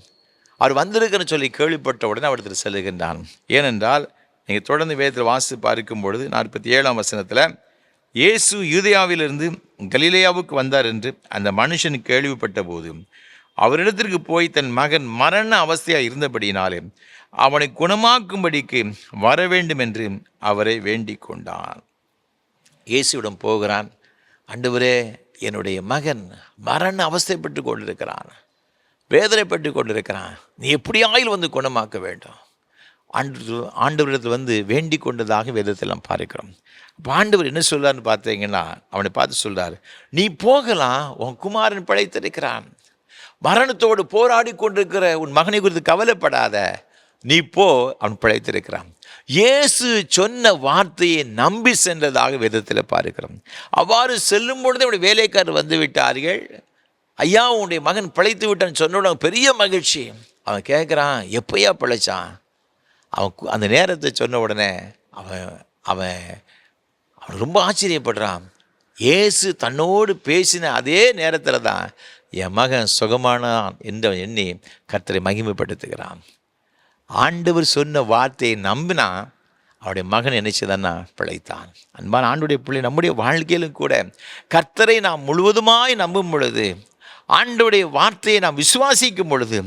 A: அவர் வந்திருக்கிறன்னு சொல்லி கேள்விப்பட்ட உடனே அவரிடத்தில் செல்லுகின்றான். ஏனென்றால் நீங்கள் தொடர்ந்து வேதத்தில் வாசித்து பார்க்கும் பொழுது 47ஆம் வசனத்தில், இயேசு யூதேயாவிலிருந்து கலிலேயாவுக்கு வந்தார் என்று அந்த மனுஷன் கேள்விப்பட்ட போது அவரிடத்திற்கு போய் தன் மகன் மரண அவஸ்தையாக இருந்தபடினாலே அவனை குணமாக்கும்படிக்கு வர வேண்டும் என்று அவரை வேண்டிக் கொண்டான். இயேசுவிடம் போகிறான். ஆண்டவரே, என்னுடைய மகன் மரண அவஸ்தைப்பட்டு கொண்டிருக்கிறான், வேதனைப்பட்டு கொண்டிருக்கிறான், நீ எப்படியாயில் வந்து குணமாக்க வேண்டும். ஆண்டவரிடத்தில் வந்து வேண்டிக் கொண்டதாக வேதத்தில் நாம் பார்க்கிறோம். அப்போ ஆண்டவர் என்ன சொல்கிறான்னு பார்த்தீங்கன்னா, அவனை பார்த்து சொல்கிறார், நீ போகலாம், உன் குமாரன் பிழைத்திருக்கிறான், மரணத்தோடு போராடி கொண்டிருக்கிற உன் மகனை குறித்து கவலைப்படாத, நீ போ, அவன் பிழைத்திருக்கிறான். இயேசு சொன்ன வார்த்தையை நம்பி சென்றதாக வேதத்தில் பார்க்கிறோம். அவ்வாறு செல்லும் பொழுது அவனுடைய வேலைக்காரர் வந்து விட்டார்கள். ஐயா, உன்னுடைய மகன் பிழைத்து விட்டான்னு சொன்ன பெரிய மகிழ்ச்சி. அவன் கேட்குறான், எப்பயா பிழைச்சான்? அவன் அந்த நேரத்தை சொன்ன உடனே அவன் அவன் அவன் ரொம்ப ஆச்சரியப்படுறான். இயேசு தன்னோடு பேசின அதே நேரத்தில் தான் என் மகன் சுகமானான் என்று அவன் எண்ணி கர்த்தரை மகிமைப்படுத்துகிறான். ஆண்டவர் சொன்ன வார்த்தையை நம்பினா அவருடைய மகன் நினைச்சதானா பிழைத்தான். அன்பான ஆண்டுடைய பிள்ளை, நம்முடைய வாழ்க்கையிலும் கூட கர்த்தரை நாம் முழுவதுமாய் நம்பும் பொழுது, ஆண்டவருடைய வார்த்தையை நாம் விசுவாசிக்கும் பொழுது,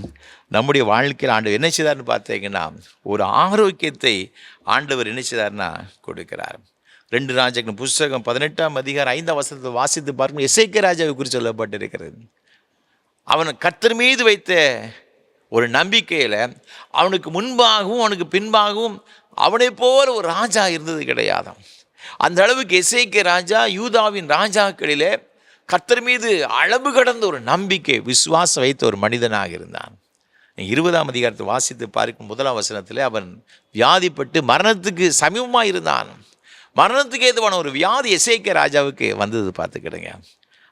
A: நம்முடைய வாழ்க்கையில் ஆண்டவர் என்ன செய்தார்னு பார்த்தீங்கன்னா ஒரு ஆரோக்கியத்தை ஆண்டவர் என்ன செய்தார்னா கொடுக்கிறார். 2 ராஜாக்கள் புஸ்தகம் 18ஆம் அதிகாரம் 5ஆம் வசனத்தை வாசித்து பார்க்கும் எசேக்கியா ராஜாவை குறித்து சொல்லப்பட்டிருக்கிறது. அவன் கர்த்தர் மீது வைத்த ஒரு நம்பிக்கையில் அவனுக்கு முன்பாகவும் அவனுக்கு பின்பாகவும் அவனை போல ஒரு ராஜா இருந்தது கிடையாதாம். அந்த அளவுக்கு எசேக்கியா ராஜா யூதாவின் ராஜாக்களிலே கர்த்தர் மீது அளவு கடந்த ஒரு நம்பிக்கை விசுவாசம் வைத்த ஒரு மனிதனாக இருந்தான். 20ஆம் அதிகாரத்தை வாசித்து பார்க்கும் 1ஆம் வசனத்தில் அவன் வியாதிப்பட்டு மரணத்துக்கு சமீபமாக இருந்தான். மரணத்துக்கு ஏதுவான ஒரு வியாதி எசேக்கியா ராஜாவுக்கு வந்தது பார்த்துக்கிடுங்க.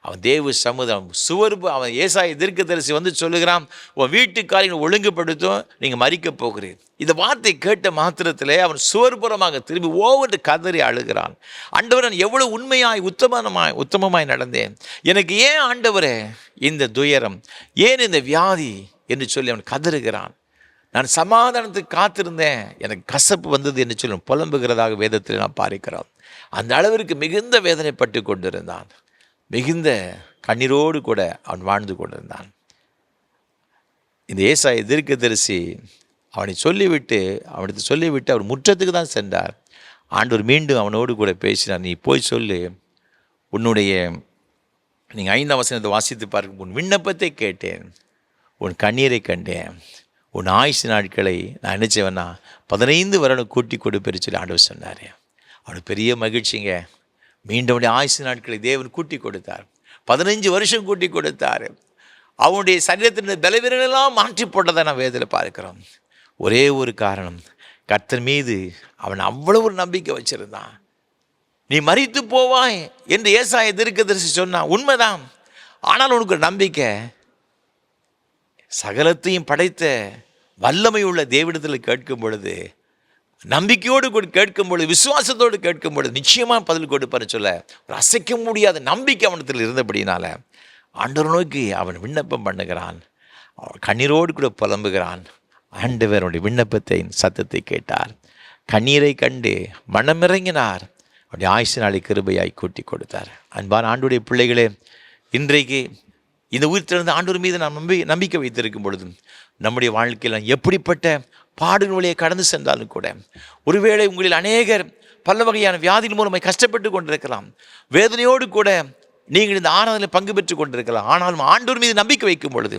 A: அவன் தேவ சமுதாயம் சுவர்பு அவன் ஏசாயா தீர்க்கதரிசி வந்து சொல்லுகிறான், உன் வீட்டுக்காரங்களை ஒழுங்குபடுத்தும், நீங்கள் மறிக்க போகிறீர். இந்த வார்த்தை கேட்ட மாத்திரத்திலே அவன் சுவர்புறமாக திரும்பி ஓவென்று கதறி அழுகிறான். ஆண்டவரே, நான் எவ்வளவு உண்மையாய் உத்தமமாய் நடந்தேன், எனக்கு ஏன் ஆண்டவரே இந்த துயரம், ஏன் இந்த வியாதி என்று சொல்லி அவன் கதறுகிறான். நான் சமாதானத்துக்கு காத்திருந்தேன், எனக்கு கசப்பு வந்தது என்று சொல்லி புலம்புகிறதாக வேதத்தில் நான் பார்க்கிறோம். அந்த அளவிற்கு மிகுந்த வேதனைப்பட்டு கொண்டிருந்தான். மிகுந்த கண்ணீரோடு கூட அவன் வாழ்ந்து கொண்டிருந்தான். இந்த ஏசாயா தீர்க்கதரிசி அவனை சொல்லிவிட்டு அவர் முற்றத்துக்கு தான் சென்றார். ஆண்டவர் மீண்டும் அவனோடு கூட பேசினார். நீ போய் சொல்லு, நீங்கள் 5ஆம் வசனத்தை வாசித்து பார்க்கும், உன் விண்ணப்பத்தை கேட்டேன், உன் கண்ணீரை கண்டேன், உன் ஆயுசு நாட்களை நான் நினைச்சவனா 15 வருடம் கூட்டி கொடுப்பேன்னு சொல்லி ஆண்டவர் சொன்னார். அவனுக்கு பெரிய மகிழ்ச்சிங்க. மீண்டும் அவனுடைய ஆயுசு நாட்களை தேவன் கூட்டி கொடுத்தார். 15 வருஷம் கூட்டி கொடுத்தார். அவனுடைய சரீரத்தின் பலவீனங்களெல்லாம் மாற்றி போட்டதை நான் வேதத்தில் பார்க்கிறோம். ஒரே ஒரு காரணம், கர்த்தர் மீது அவன் அவ்வளவு ஒரு நம்பிக்கை வச்சிருந்தான். நீ மரித்து போவாய் என்று ஏசாயா தீர்க்கதரிசி சொன்னான், உண்மைதான். ஆனால் உனக்கு ஒரு நம்பிக்கை, சகலத்தையும் படைத்த வல்லமை உள்ள தேவனிடத்தில் கேட்கும் பொழுது, நம்பிக்கையோடு கேட்கும் பொழுது, விசுவாசத்தோடு கேட்கும் பொழுது நிச்சயமாக பதில் கொடுப்பார்னு சொல்ல ஒரு அசைக்க முடியாத நம்பிக்கை அவனத்தில் இருந்தபடினால ஆண்டவர் நோக்கி அவன் விண்ணப்பம் பண்ணுகிறான். கண்ணீரோடு கூட புலம்புகிறான். ஆண்டவருடைய விண்ணப்பத்தை சத்தத்தை கேட்டார். கண்ணீரை கண்டு மனமிறங்கினார். அவருடைய ஆயுசு நாளை கிருபையாய் கூட்டி கொடுத்தார். அன்பான ஆண்டுடைய பிள்ளைகளே, இன்றைக்கு இந்த உயிர்த்தெழுந்த ஆண்டவர் மீது நாம் நம்பிக்கை வைத்திருக்கும் பொழுது நம்முடைய வாழ்க்கையில் எப்படிப்பட்ட பாடுகள் வழியை கடந்து சென்றாலும் கூட, ஒருவேளை உங்களில் அநேகர் பல வகையான வியாதியின் மூலமாக கஷ்டப்பட்டு கொண்டிருக்கலாம், வேதனையோடு கூட நீங்கள் இந்த ஆராதனையில் பங்கு பெற்று கொண்டிருக்கலாம். ஆனாலும் ஆண்டவர் மீது நம்பிக்கை வைக்கும் பொழுது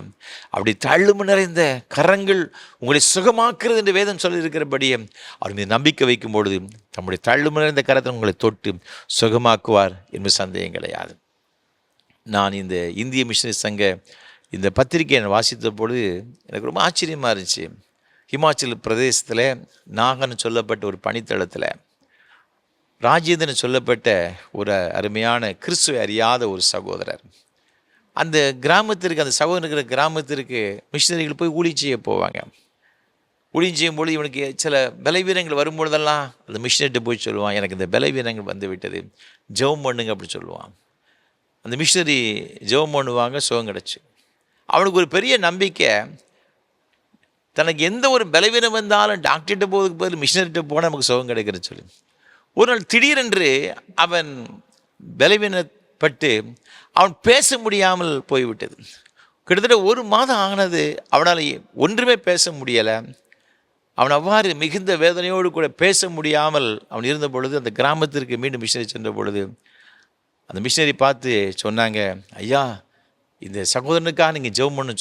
A: அப்படி தள்ளும நிறைந்த கரங்கள் உங்களை சுகமாக்குறது என்று வேதம் சொல்லியிருக்கிறபடியே அவர் மீது நம்பிக்கை வைக்கும் பொழுது தம்முடைய தள்ளும நிறைந்த கரத்தை உங்களை தொட்டு சுகமாக்குவார் என்பது சந்தேகம் கிடையாது. நான் இந்த இந்திய மிஷனரி சங்க இந்த பத்திரிகையை நான் வாசித்த பொழுது எனக்கு ரொம்ப ஆச்சரியமாக இருந்துச்சு. ஹிமாச்சல் பிரதேசத்தில் நாகன்னு சொல்லப்பட்ட ஒரு பணித்தளத்தில் ராஜேந்திரன் சொல்லப்பட்ட ஒரு அருமையான கிறிஸ்துவை அறியாத ஒரு சகோதரர், அந்த கிராமத்திற்கு, அந்த சகோதரர் கிராமத்திற்கு மிஷனரிகள் போய் ஊழியம் செய்ய போவாங்க. ஊழியம் செய்யும்போது இவனுக்கு சில பலவீனங்கள் வரும்பொழுதெல்லாம் அந்த மிஷனரிட்ட போய் சொல்லுவான், எனக்கு இந்த பலவீனங்கள் வந்து விட்டது, ஜெபம் பண்ணுங்க அப்படி சொல்லுவான். அந்த மிஷனரி ஜெபம் பண்ணுவாங்க, சுகம் கிடச்சி. அவனுக்கு ஒரு பெரிய நம்பிக்கை, தனக்கு எந்த ஒரு பலவீனம் வந்தாலும் டாக்டர்கிட்ட போகிறதுக்கு பதில் மிஷனரிட்ட போனால் நமக்கு சுகம் கிடைக்கிறன்னு சொல்லி. ஒரு நாள் திடீரென்று அவன் பலவீனப்பட்டு அவன் பேச முடியாமல் போய்விட்டது. கிட்டத்தட்ட 1 மாதம் ஆனது, அவனால் ஒன்றுமே பேச முடியலை. அவன் அவ்வாறு மிகுந்த வேதனையோடு கூட பேச முடியாமல் அவன் இருந்த பொழுது அந்த கிராமத்திற்கு மீண்டும் மிஷனரி சென்ற பொழுது அந்த மிஷனரி பார்த்து சொன்னாங்க, ஐயா, இந்த சகோதரனுக்காக நீங்கள் ஜெபம் பண்ணு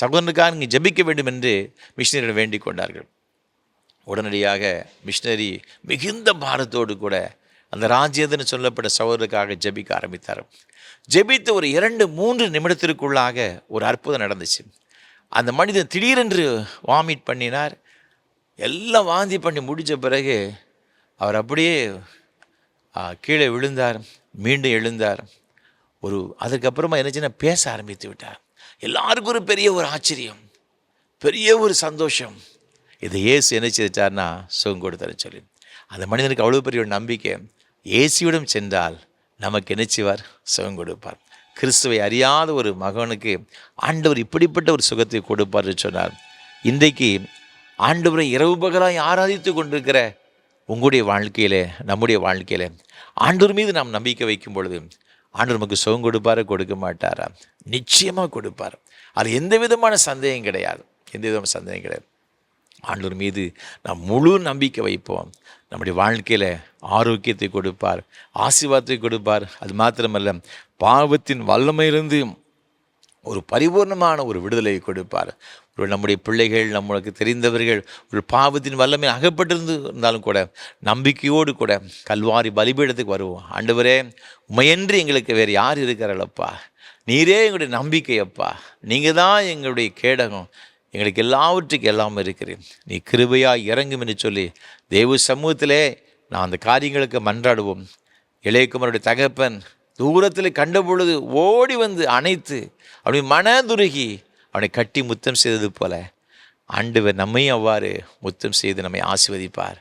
A: சகோதரனுக்காக நீங்கள் ஜெபிக்க வேண்டும் என்று மிஷனரியிடம் வேண்டிக் கொண்டார்கள். உடனடியாக மிஷனரி மிகுந்த பாரத்தோடு கூட அந்த ராஜேந்திரன் சொல்லப்பட்ட சகோதரருக்காக ஜெபிக்க ஆரம்பித்தார். ஜெபித்து ஒரு 2-3 நிமிடத்திற்குள்ளாக ஒரு அற்புதம் நடந்துச்சு. அந்த மனிதன் திடீரென்று வாமிட் பண்ணினார். எல்லாம் வாந்தி பண்ணி முடித்த பிறகு அவர் அப்படியே கீழே விழுந்தார், மீண்டும் எழுந்தார். அதுக்கப்புறமா என்னச்சுன்னா பேச ஆரம்பித்து விட்டார். எல்லாருக்கும் ஒரு பெரிய ஒரு ஆச்சரியம், பெரிய ஒரு சந்தோஷம். இதை இயேசு என்ன செய்தார்னா சுகம் கொடுத்தாருன்னு சொல்லி. அந்த மனிதனுக்கு அவ்வளோ பெரிய ஒரு நம்பிக்கை. இயேசுவிடம் சென்றால் நமக்கு என்ன செய்வார்? சுகம் கொடுப்பார். கிறிஸ்துவை அறியாத ஒரு மகனுக்கு ஆண்டவர் இப்படிப்பட்ட ஒரு சுகத்தை கொடுப்பார் சொன்னார். இன்றைக்கு ஆண்டவரை இரவு பகலாய் ஆராதித்து கொண்டிருக்கிற உங்களுடைய வாழ்க்கையில், நம்முடைய வாழ்க்கையில் ஆண்டவர் மீது நாம் நம்பிக்கை வைக்கும் பொழுது ஆண்டவர் நமக்கு சுகம் கொடுப்பாரா, கொடுக்க மாட்டாரா? நிச்சயமாக கொடுப்பார். அது எந்த விதமான சந்தேகம் கிடையாது, எந்த விதமான சந்தேகம் கிடையாது. ஆண்டவர் மீது நாம் முழு நம்பிக்கை வைப்போம். நம்முடைய வாழ்க்கையில் ஆரோக்கியத்தை கொடுப்பார், ஆசீர்வாதத்தை கொடுப்பார். அது மாத்திரமல்ல, பாவத்தின் வல்லமையிலிருந்து ஒரு பரிபூர்ணமான ஒரு விடுதலையை கொடுப்பார். ஒரு நம்முடைய பிள்ளைகள், நம்மளுக்கு தெரிந்தவர்கள் ஒரு பாவத்தின் வல்லமை இருந்தாலும் கூட நம்பிக்கையோடு கூட கல்வாரி பலிபீடத்துக்கு வருவோம். ஆண்டவரே, உமையன்றி எங்களுக்கு வேறு யார் இருக்கிறாளப்பா? நீரே எங்களுடைய நம்பிக்கையப்பா, நீங்கள் தான் எங்களுடைய கேடகம், எங்களுக்கு எல்லாவற்றுக்கும் எல்லாம் இருக்கிறேன், நீ கிருபையாக இறங்கும் என்று சொல்லி தேவ சமூகத்திலே நான் அந்த காரியங்களுக்கு மன்றாடுவோம். இளையகுமாரனுடைய தகப்பன் தூரத்தில் கண்ட பொழுது ஓடி வந்து அணைத்து அப்படி மனதுருகி அவனை கட்டி முத்தம் செய்தது போல ஆண்டவர் நம்மையும் அவ்வாறு முத்தம் செய்து நம்மை ஆசீர்வதிப்பார்,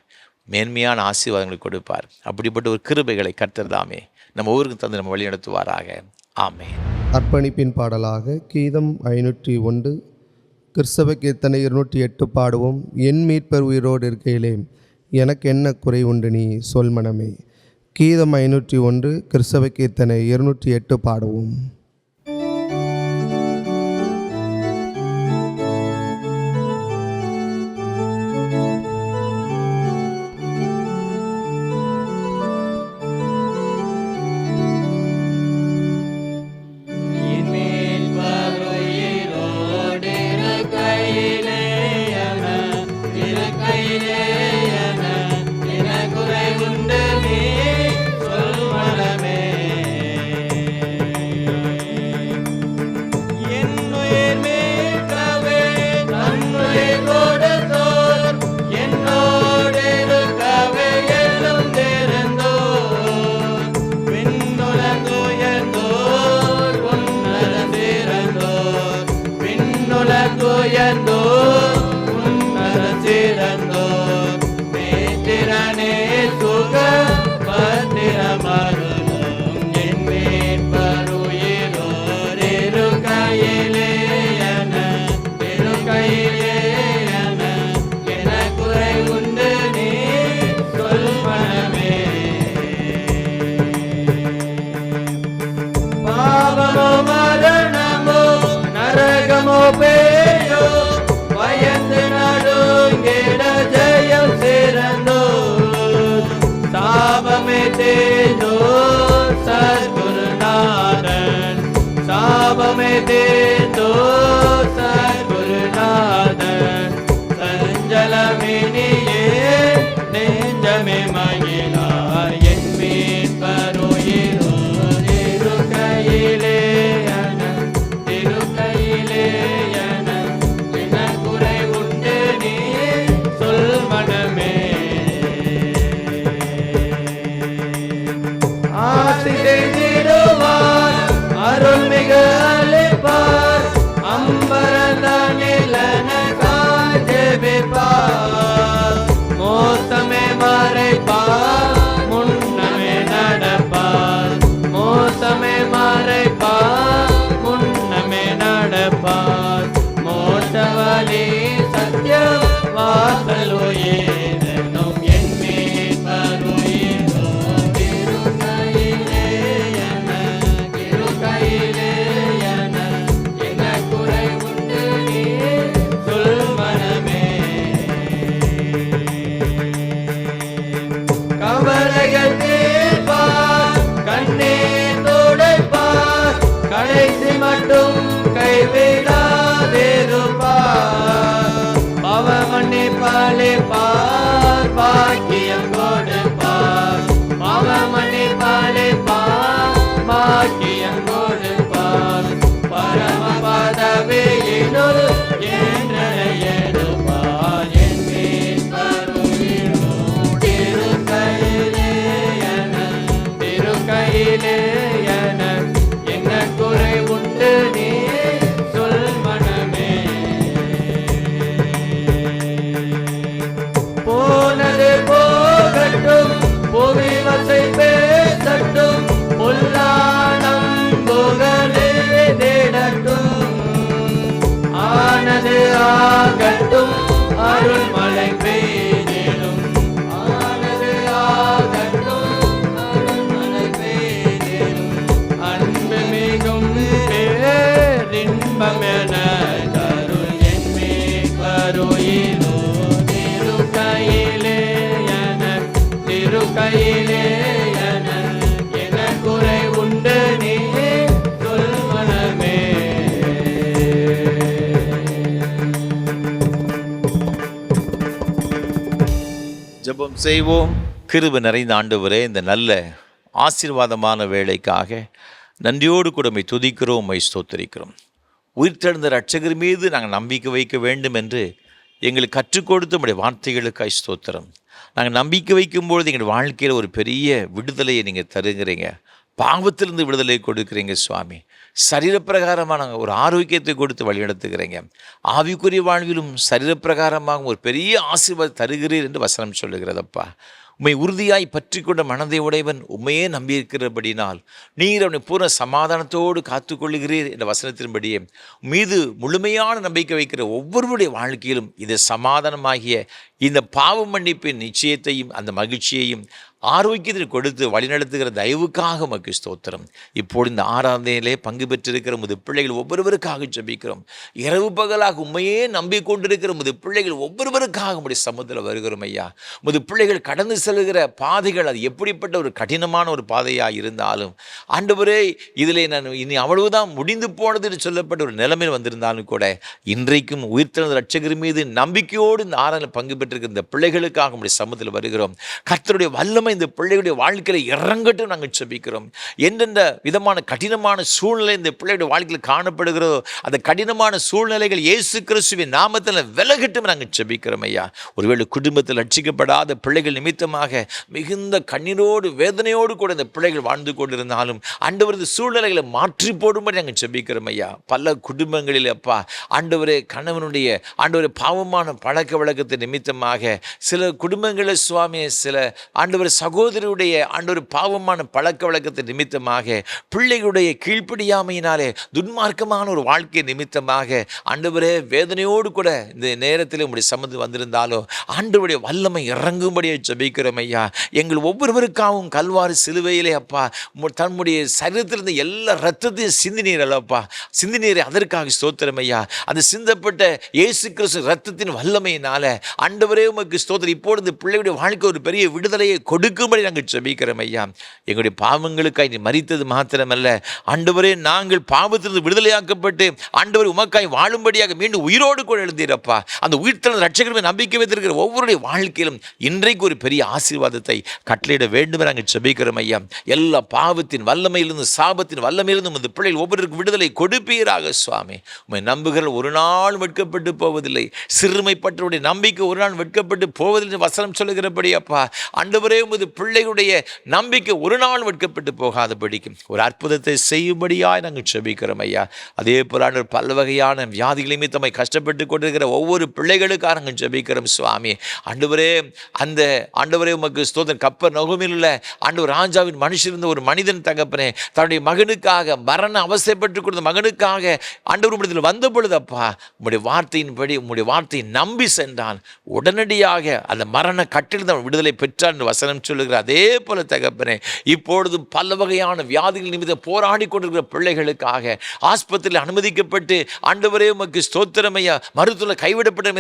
A: மேன்மையான ஆசீர்வாதங்களை கொடுப்பார். அப்படிப்பட்ட ஒரு கிருபைகளை கர்த்தர் தாமே நம்ம ஊருக்கு தந்து நம்ம வழிநடத்துவாராக. ஆமென்.
B: அர்ப்பணிப்பின் பாடலாக கீதம் 501, கிறிஸ்தவ கீர்த்தனை 208 பாடுவோம். என் மீட்பர் உயிரோடு இருக்கையிலே எனக்கு என்ன குறை உண்டு நீ சொல் மனமே. கீதம் 501, கிறிஸ்தவ கீர்த்தனை 208 பாடுவோம்.
A: செய்வோம். கிருபை நிறைந்த ஆண்டவரே, இந்த நல்ல ஆசீர்வாதமான வேலைக்காக நன்றியோடு கூட உம்மை துதிக்கிறோம், உம்மை ஸ்தோத்திரிக்கிறோம். உயிர்த்தெழுந்த இரட்சகர் மீது நாங்கள் நம்பிக்கை வைக்க வேண்டும் என்று எங்களுக்கு கற்றுக் கொடுத்த உம்முடைய வார்த்தைகளுக்காய் ஸ்தோத்திரம். நாங்கள் நம்பிக்கை வைக்கும்பொழுது எங்கள் வாழ்க்கையில் ஒரு பெரிய விடுதலையை நீங்கள் தருகிறீங்க. பாவத்திலிருந்து விடுதலை கொடுக்குறீங்க சுவாமி. சரீரப்பிரகாரமாக நாங்கள் ஒரு ஆரோக்கியத்தை கொடுத்து வழிநடத்துகிறீங்க. ஆவிக்குரிய வாழ்விலும் சரீரப்பிரகாரமாக ஒரு பெரிய ஆசீர்வாதம் தருகிறீர் என்று வசனம் சொல்லுகிறதப்பா. உம்மை உறுதியாய் பற்றி கொண்ட மனதை உடையவன் உண்மையே நம்பியிருக்கிறபடினால் நீர் அவனை பூர்ண சமாதானத்தோடு காத்துக்கொள்ளுகிறீர் என்ற வசனத்தின்படியே மீது முழுமையான நம்பிக்கை வைக்கிற ஒவ்வொருவருடைய வாழ்க்கையிலும் இது சமாதானமாகிய இந்த பாவ மன்னிப்பின் நிச்சயத்தையும் அந்த மகிழ்ச்சியையும் ஆரோக்கியத்தில் கொடுத்து வழிநடத்துகிற தயவுக்காக உமக்கு ஸ்தோத்திரம். இப்போது இந்த ஆராதனையிலே பங்கு பெற்றிருக்கிற முது பிள்ளைகள் ஒவ்வொருவருக்காக ஜெபிக்கிறோம். இரவு பகலாக உண்மையே நம்பிக்கொண்டிருக்கிற முது பிள்ளைகள் ஒவ்வொருவருக்காக உம்முடைய சமூகத்தில் வருகிறோம் ஐயா. முது பிள்ளைகள் கடந்து செல்கிற பாதைகள் அது எப்படிப்பட்ட ஒரு கடினமான ஒரு பாதையாக இருந்தாலும் ஆண்டவரே, இதில் நான் இனி அவ்வளவுதான் முடிந்து போனது என்று சொல்லப்பட்ட ஒரு நிலைமையில் வந்திருந்தாலும் கூட இன்றைக்கும் உயிர்த்தெழுந்த இரட்சகர் மீது நம்பிக்கையோடு இந்த ஆராதனையில் பங்கு பெற்றிருக்கிற இந்த பிள்ளைகளுக்காக உம்முடைய சமூகத்தில் வருகிறோம். கர்த்தருடைய வல்லமை இந்த பிள்ளைகளுடைய வாழ்க்கையில் இறங்கட்டும் நாங்கள் ஜெபிக்கிறோம். எந்தெந்த விதமான கடினமான சூழ்நிலை இந்த பிள்ளைகளுடைய வாழ்க்கையில் காணப்படுகிறதோ அந்த கடினமான சூழ்நிலைகள் இயேசு கிறிஸ்துவின் நாமத்தில் விலகட்டும் நாங்கள் ஜெபிக்கிறோம் ஐயா. ஒருவேளை குடும்பத்தில் ரட்சிக்கப்படாத பிள்ளைகள் நிமித்தமாக மிகுந்த கண்ணீரோடு வேதனையோடு கூட இந்த பிள்ளைகள் வாழ்ந்து கொண்டிருந்தாலும் ஆண்டவரது சூழ்நிலைகளை மாற்றி போடும்படி நாங்கள் ஜெபிக்கிறோம் ஐயா. பல குடும்பங்களில் அப்பா ஆண்டவரே, கணவனுடைய ஆண்டவரே பாவமான பழக்க வழக்கத்தை நிமித்தமாக சில குடும்பங்களில் சுவாமி, சில ஆண்டவர் சகோதரருடைய ஆண்டவர் பாவமான பழக்க வழக்கத்தை நிமித்தமாக பிள்ளைகளுடைய கீழ்ப்படியாமையினாலே துன்மார்க்கமான ஒரு வாழ்க்கை நிமித்தமாக ஆண்டவரே வேதனையோடு கூட இந்த நேரத்தில் உங்களுடைய சம்மந்து வந்திருந்தாலும் ஆண்டவருடைய வல்லமை இறங்கும்படியே ஜெபிக்கிறோம் ஐயா. எங்கள் ஒவ்வொருவருக்காகவும் கல்வாரி சிலுவையிலே அப்பா தன்னுடைய சரீரத்திலிருந்து எல்லா ரத்தத்தையும் சிந்தினீர் அல்லப்பா, சிந்தினீரை அதற்காக ஸ்தோத்திரம் ஐயா. அந்த சிந்தப்பட்ட இயேசு கிறிஸ்து ரத்தத்தின் வல்லமையினால ஆண்டவரே உமக்கு ஸ்தோத்திரம். இப்போது இந்த பிள்ளையுடைய வாழ்க்கை ஒரு பெரிய விடுதலையை கொடுக்கும்படி நாங்கள் ஜெபிக்கிறோம் ஐயா. எங்களுடைய பாவங்களுக்காய் நீ மரித்தது மாத்திரமல்ல ஆண்டவரே, நாங்கள் பாவத்திலிருந்து விடுதலையாக்கப்பட்டு ஆண்டவர் உமக்காய் வாழும்படியாக மீண்டும் உயிரோடு கூட எழுந்தீரப்பா. அந்த உயிர்த்தெழுந்த இரட்சகர் மீது நம்பிக்கை வைத்திருக்கிற ஒவ்வொருடைய வாழ்க்கையிலும் இன்றைக்கு ஒரு பெரிய ஆசீர்வாதத்தை கட்டளையிட வேண்டும் நாங்கள் ஜெபிக்கிறோம் ஐயா. எல்லா பாவத்தின் வல்லமையிலிருந்து சாபத்தின் வல்லமையிலிருந்து இந்த பிள்ளைகள் ஒவ்வொருவருக்கு விடுதலை கொடுப்பீராக சுவாமி. உம்மை நம்புகிற ஒரு நாள் வெட்கப்பட்டு போவதில்லை, சிறுமைப்பட்டவருடைய நம்பிக்கை ஒரு நாள் வெட்கப்பட்டு போவதில்லை வசனம் சொல்லுகிறபடி அப்பா ஆண்டவரே, உமது பிள்ளைகளுடைய நம்பிக்கை ஒரு நாள் வெட்கப்பட்டு போகாதபடிக்கும் ஒரு அற்புதத்தை செய்யும்படியாய் நாங்கள் ஜெபிக்கிறோம் ஐயா. அதே போல ஆண்டவர் பல வகையான வியாதிகளையுமே தம்மை கஷ்டப்பட்டு கொண்டிருக்கிற ஒவ்வொரு பிள்ளைகளுக்காக நாங்கள் ஜெபிக்கிறோம் சுவாமி. ஆண்டவரே, அந்த ஆண்டவரே உமக்கு ஸ்தோத்திரம். கப்பர்நகூமில் உள்ள ஆண்டவர் ராஜாவின் மனுஷிருந்த ஒரு மனிதன் தகப்பனே தன்னுடைய மகனுக்காக மரண அவசைப்பட்டு கொடுத்த மகனுக்காக ஆண்டவர் உம்மிடத்தில் வந்த பொழுது அப்பா உம்முடைய வார்த்தையின்படி உம்முடைய வார்த்தையை நம்பி சென்றான். உடனடியாக அந்த மரண கட்டிலிருந்து அவன் விடுதலை பெற்றான் என்று வசனம் சொல்லுகிற அதே போல தகப்பனே, இப்பொழுதும் பல வகையான வியாதிகள் நிமித்தம் போராடி கொண்டிருக்கிற பிள்ளைகளுக்காக ஆஸ்பத்திரியில் அனுமதிக்கப்பட்டு ஆண்டவரே உமக்கு ஸ்தோத்திரம் ஐயா, மருத்துவ கைவிடப்பட்ட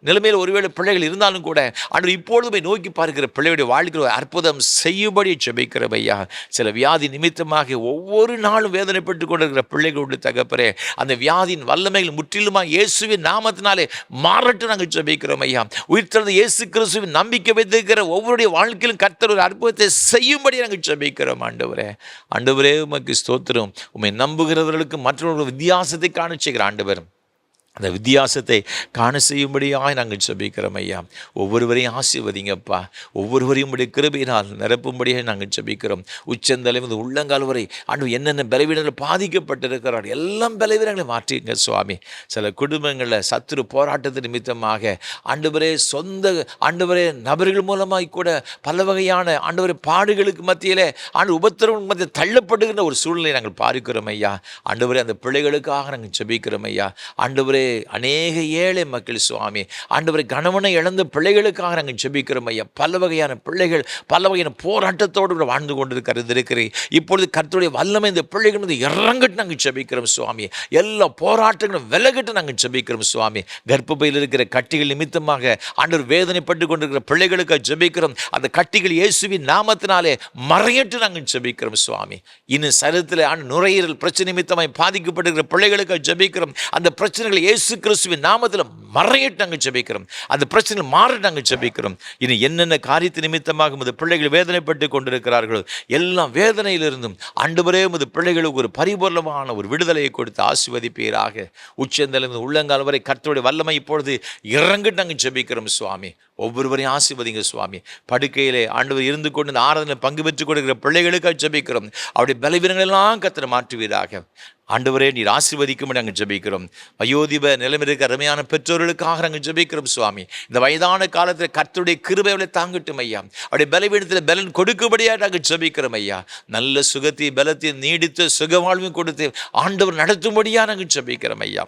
A: நிலைமையில் ஒருவேளை பிள்ளைகள் இருந்தாலும் கூட ஆண்டவர் இப்பொழுதுமே நோக்கி பார்க்கிற பிள்ளைகளுடைய வாழ்க்கையில் அற்புதம் செய்யும்படி ஜெபிக்கிறோம் ஐயா. சில வியாதி நிமித்தமாக ஒவ்வொரு நாளும் வேதனைப்பட்டு கொண்டிருக்கிற பிள்ளைகளுடைய தகப்பரே, அந்த வியாதியின் வல்லமைகள் முற்றிலுமாக இயேசுவின் நாமத்தினாலே மாறட்டும் நாங்கள் ஜெபிக்கிறோம் ஐயா. உயிர்த்தெழுந்த இயேசு கிறிஸ்துவின் நம்பிக்கை வைத்திருக்கிற ஒவ்வொருடைய வாழ்க்கையிலும் கர்த்தர் ஒரு அற்புதத்தை செய்யும்படி நாங்கள் ஜெபிக்கிறோம் ஆண்டவரே. ஆண்டவரே உமக்கு ஸ்தோத்திரம். உம்மை நம்புகிறவர்களுக்கு மற்றவர்கள் வித்தியாசத்தை காண செய்கிற ஆண்டவர், அந்த வித்தியாசத்தை காண செய்யும்படியாக நாங்கள் ஜெபிக்கிறோம் ஐயா. ஒவ்வொருவரையும் ஆசீர்வதிங்கப்பா. ஒவ்வொருவரையும் உடைய கிருபையினால் நிரப்பும்படியாக நாங்கள் ஜெபிக்கிறோம். உச்சந்தலை வந்து உள்ளங்கால் வரை ஆண்டு என்னென்ன பலவீனங்கள் பாதிக்கப்பட்டிருக்கிறார் எல்லாம் பலவீனங்களை மாற்றிங்க சுவாமி. சில குடும்பங்களில் சத்துரு போராட்டத்து நிமித்தமாக ஆண்டவரே சொந்த ஆண்டவரே நபர்கள் மூலமாய் கூட பல வகையான ஆண்டவரே பாடுகளுக்கு மத்தியில் ஆண்டு உபத்திரவுக்கு மத்தியில் தள்ளப்படுகின்ற ஒரு சூழ்நிலை நாங்கள் பார்க்கிறோம் ஐயா. ஆண்டவரே, அந்த பிள்ளைகளுக்காக நாங்கள் ஜெபிக்கிறோம் ஐயா. ஆண்டவரே, அநேக ஏழை மக்கள் சுவாமி ஆண்டவரை கணவனை இழந்த பிள்ளைகளுக்காக நாங்கள் ஜெபிக்கிறோம் ஐயா. பல வகையான பிள்ளைகள் பல வகையான போராட்டத்தோடு வாழ்ந்து கொண்டிருக்கிறேன். இப்பொழுது கர்த்தருடைய வல்லமை இந்த பிள்ளைகள் வந்து இறங்கட்டு நாங்கள் ஜெபிக்கிறோம் சுவாமி. எல்லா போராட்டங்களும் விலகட்டு நாங்கள் ஜெபிக்கிறோம் சுவாமி. கர்ப்பப்பையில் இருக்கிற கட்டிகள் நிமித்தமாக ஆண்டவர் வேதனைப்பட்டு கொண்டிருக்கிற பிள்ளைகளுக்கு ஜெபிக்கிறோம். அந்த கட்டிகள் இயேசுவின் நாமத்தினாலே மறையட்டு நாங்கள் ஜெபிக்கிறோம் சுவாமி. இன்னும் சரீரத்தில் நுரையீரல் பிரச்சனை நிமித்தமாய் பாதிக்கப்பட்டிருக்கிற பிள்ளைகளுக்கு ஜெபிக்கிறோம். அந்த பிரச்சனைகளை இயேசு கிறிஸ்துவின் நாமத்தில் மறையிட்டு நாங்கள் ஜெபிக்கிறோம். அந்த பிரச்சனை மாற நாங்கள் ஜெபிக்கிறோம். இனி என்னென்ன காரியத்து நிமித்தமாக உமது பிள்ளைகள் வேதனைப்பட்டு கொண்டிருக்கிறார்களோ எல்லாம் வேதனையிலிருந்தும் ஆண்டவரே உமது பிள்ளைகளுக்கு ஒரு பரிபூர்ணமான ஒரு விடுதலையை கொடுத்து ஆசீர்வதிப்பீராக. உச்சந்தலிருந்து உள்ளங்கால் வரை கர்த்தருடைய வல்லமை இப்பொழுது இறங்கிட்டு நாங்கள் ஜெபிக்கிறோம் சுவாமி. ஒவ்வொருவரையும் ஆசீர்வதிங்க சுவாமி. படுக்கையிலே ஆண்டவர் இருந்து கொண்டு இந்த ஆராதனை பங்கு பெற்றுக் கொடுக்கிற பிள்ளைகளுக்காக ஜெபிக்கிறோம். அவருடைய பலவீனங்கள் எல்லாம் கர்த்தர் மாற்றுவீராக. ஆண்டவரே நீர் ஆசீர்வதிக்கும்படி நாங்கள் ஜெபிக்கிறோம். வயோதிப நிலைமையில் இருக்க அருமையான பெற்றோர்களுக்காக நாங்கள் ஜெபிக்கிறோம் சுவாமி. இந்த வயதான காலத்தில் கர்த்தருடைய கிருபைகளை தாங்கட்டும் ஐயா. அவருடைய பலவீனத்தில் பலன் கொடுக்கும்படியாக நாங்கள் ஜெபிக்கிறோம் ஐயா. நல்ல சுகத்தையும் பலத்தையும் நீடித்த சுகவாழ்வையும் கொடுத்து ஆண்டவர் நடத்தும்படியாக நாங்கள் ஜெபிக்கிறோம் ஐயா.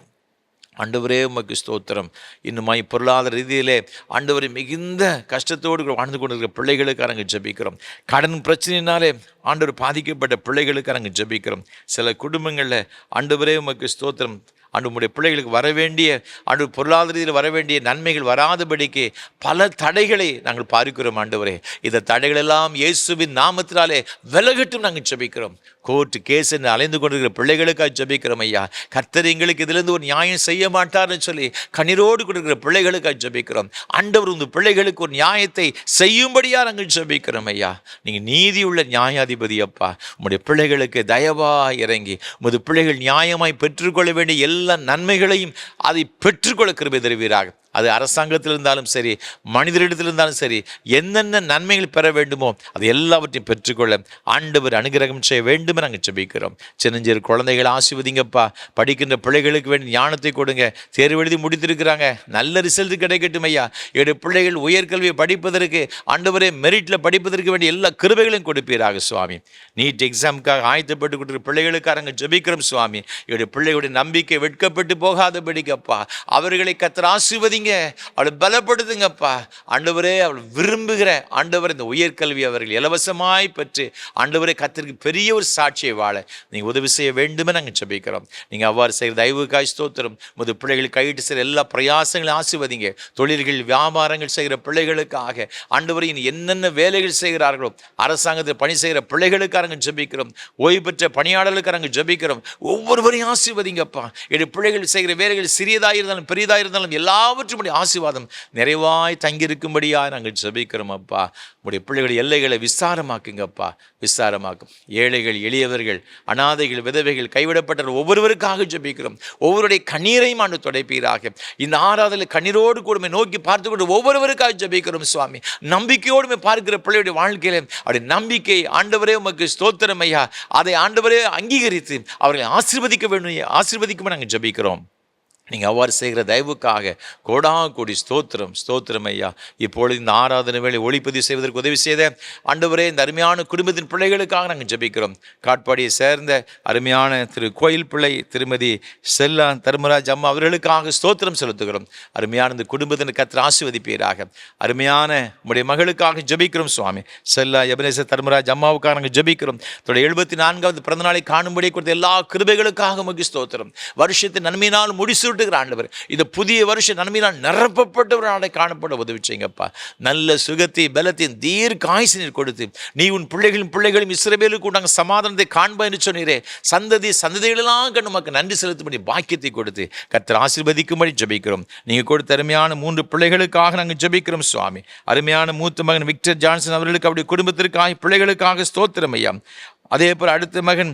A: ஆண்டவரே உமக்கு ஸ்தோத்திரம். இன்னுமாய் பொருளாதார ரீதியிலே ஆண்டவரை மிகுந்த கஷ்டத்தோடு வாழ்ந்து கொண்டிருக்கிற பிள்ளைகளுக்காக நாங்கள் ஜெபிக்கிறோம். கடன் பிரச்சனையினாலே ஆண்டவர் பாதிக்கப்பட்ட பிள்ளைகளுக்காக நாங்கள் ஜெபிக்கிறோம். சில குடும்பங்களில் ஆண்டவரே உமக்கு ஸ்தோத்திரம், ஆண்டவருடைய பிள்ளைகளுக்கு வர வேண்டிய ஆண்டவர் பொருளாதார ரீதியில் வர வேண்டிய நன்மைகள் வராதபடிக்கு பல தடைகளை நாங்கள் பார்க்கிறோம். ஆண்டவரே இந்த தடைகளெல்லாம் இயேசுவின் நாமத்தினாலே விலகட்டும் நாங்கள் ஜெபிக்கிறோம். கோர்ட்டு கேஸ் என்று அலைந்து கொண்டிருக்கிற பிள்ளைகளுக்காக ஜெபிக்கிறோம் ஐயா. கர்த்தர் எங்களுக்கு இதிலிருந்து ஒரு நியாயம் செய்ய மாட்டார்னு சொல்லி கண்ணீரோடு கொடுக்கிற பிள்ளைகளுக்காக ஜெபிக்கிறோம். ஆண்டவர் இந்த பிள்ளைகளுக்கு ஒரு நியாயத்தை செய்யும்படியாக நாங்கள் ஜெபிக்கிறோம் ஐயா. நீங்கள் நீதியுள்ள நியாயாதிபதி அப்பா. உங்களுடைய பிள்ளைகளுக்கு தயவாய் இறங்கி உமது பிள்ளைகள் நியாயமாய் பெற்றுக்கொள்ள வேண்டிய எல்லா நன்மைகளையும் அதை பெற்றுக்கொள்ள கிருபை தருவீராக. அது அரசாங்கத்தில் இருந்தாலும் சரி, மனிதரிடத்தில் இருந்தாலும் சரி, என்னென்ன நன்மைகள் பெற வேண்டுமோ அது எல்லாவற்றையும் பெற்றுக்கொள்ள ஆண்டவர் அனுகிரகம் செய்ய வேண்டும் நாங்கள் ஜெபிக்கிறோம். சின்னஞ்சிறு குழந்தைகள் ஆசீர்வதிங்கப்பா. படிக்கின்ற பிள்ளைகளுக்கு வேண்டிய ஞானத்தை கொடுங்க. தேர்வு எழுதி முடித்திருக்கிறாங்க, நல்ல ரிசல்ட் கிடைக்கட்டும் ஐயா. என்னுடைய பிள்ளைகள் உயர்கல்வியை படிப்பதற்கு ஆண்டவரே மெரிட்டில் படிப்பதற்கு வேண்டிய எல்லா கிருபைகளையும் கொடுப்பீராக சுவாமி. நீட் எக்ஸாமுக்காக ஆயத்தப்பட்டு கொடுக்குற பிள்ளைகளுக்காக ஜெபிக்கிறோம் சுவாமி. என்னுடைய பிள்ளைகளுடைய நம்பிக்கை வெட்கப்பட்டு போகாதபடிக்கப்பா அவர்களை கர்த்தர் ஆசீர்வதி, அவளை பலப்படுத்துங்கப்பா. ஆண்டவரே அவள் விரும்புகிற ஆண்டவர் இந்த உயர்கல்வி அவர்கள் இலவசமாய் பெற்று ஆண்டவரே கர்த்தருக்கு பெரிய ஒரு சாட்சியை வாழ நீங்கள் உதவி செய்ய வேண்டுமே நாங்கள் ஜெபிக்கிறோம். நீங்கள் அவ்வாறு செய்கிற தயவுக்காய் ஸ்தோத்திரம். முது பிள்ளைகள் கையிட்டு செய்கிற எல்லா பிரயாசங்களும் ஆசீர்வதிங்க. தொழில்கள் வியாபாரங்கள் செய்கிற பிள்ளைகளுக்காக ஆண்டவரை என்னென்ன வேலைகள் செய்கிறார்களோ அரசாங்கத்தில் பணி செய்கிற பிள்ளைகளுக்காக ஜெபிக்கிறோம். ஓய்வு பெற்ற பணியாளர்களுக்காக ஜெபிக்கிறோம். ஒவ்வொருவரையும் ஆசீர்வதிங்கப்பா. என்னுடைய பிள்ளைகள் செய்கிற வேலைகள் சிறியதாக இருந்தாலும் பெரியதாக இருந்தாலும் எல்லாவற்றும் ஆசீர்வாதம் நிறைவாய் தங்கியிருக்கும்படியாக நாங்கள் ஜெபிக்கிறோம் அப்பா. உடைய பிள்ளைகள் எல்லைகளை விஸ்தாரமாக்குங்கப்பா, விஸ்தாரமாக்கும். ஏழைகள், எளியவர்கள், அனாதைகள், விதவைகள், கைவிடப்பட்ட ஒவ்வொருவருக்காக ஜெபிக்கிறோம். ஒவ்வொருடைய கண்ணீரையும் ஆண்டு துடைப்பீராக. இந்த ஆராதனை கண்ணீரோடு கூடமே நோக்கி பார்த்து கொண்டு ஒவ்வொருவருக்காக ஜெபிக்கிறோம் சுவாமி. நம்பிக்கையோடுமே பார்க்கிற பிள்ளையுடைய வாழ்க்கையில அவருடைய நம்பிக்கை ஆண்டவரே உமக்கு ஸ்தோத்திரம் ஐயா. அதை ஆண்டவரே அங்கீகரித்து அவர்களை ஆசீர்வதிக்க வேண்டும், ஆசீர்வதிக்குமே நாங்கள் ஜெபிக்கிறோம். நீங்கள் அவ்வாறு செய்கிற தயவுக்காக கோடி ஸ்தோத்திரம், ஸ்தோத்திரம் ஐயா. இப்பொழுது இந்த ஆராதனை வேலை ஒளிப்பதிவு செய்வதற்கு உதவி செய்த ஆண்டவரே இந்த அருமையான குடும்பத்தின் பிள்ளைகளுக்காக நாங்கள் ஜெபிக்கிறோம். காட்பாடியை சேர்ந்த அருமையான திரு கோயில் பிள்ளை, திருமதி செல்லா தர்மராஜ் அம்மா அவர்களுக்காக ஸ்தோத்திரம் செலுத்துகிறோம். அருமையான இந்த குடும்பத்தின் கர்த்தர் ஆசீர்வதிப்பீராக. அருமையான உடைய மகளுக்காக ஜெபிக்கிறோம் சுவாமி. செல்லா எபனேசர் தர்மராஜ் அம்மாவுக்காக நாங்கள் ஜெபிக்கிறோம். தன்னுடைய 74வது பிறந்தநாளை காணும்படி கொடுத்த எல்லா கிருபைகளுக்காக உமக்கு ஸ்தோத்திரம். வருஷத்தின் நன்மையினால் முடிசூட்டு ஆண்டவர் இந்த புதிய வருஷ நன்மையினால் நிரப்பப்பட்ட ஒரு நாளை காணப்பட உதவி செய்யுங்கப்பா. நல்ல சுகத்தை பலத்தையும் தீர்க்க ஆயுசினர் கொடுத்து நீ உன் பிள்ளைகளும் இஸ்ரவேலுக்கு உண்டாங்க சமாதானத்தை காண்பா என்று சொன்னீரே. சந்ததிகளெல்லாம் கண்டு நமக்கு நன்றி செலுத்தும்படி பாக்கியத்தை கொடுத்து கர்த்தர் ஆசீர்வதிக்கும்படி ஜெபிக்கிறோம். நீங்கள் கொடுத்த அருமையான 3 பிள்ளைகளுக்காக நாங்கள் ஜெபிக்கிறோம் சுவாமி. அருமையான மூத்த மகன் விக்டர் ஜான்சன் அவர்களுக்கு அவருடைய குடும்பத்திற்காக பிள்ளைகளுக்காக ஸ்தோத்திரம் ஐயா. அதே போல் அடுத்த மகன்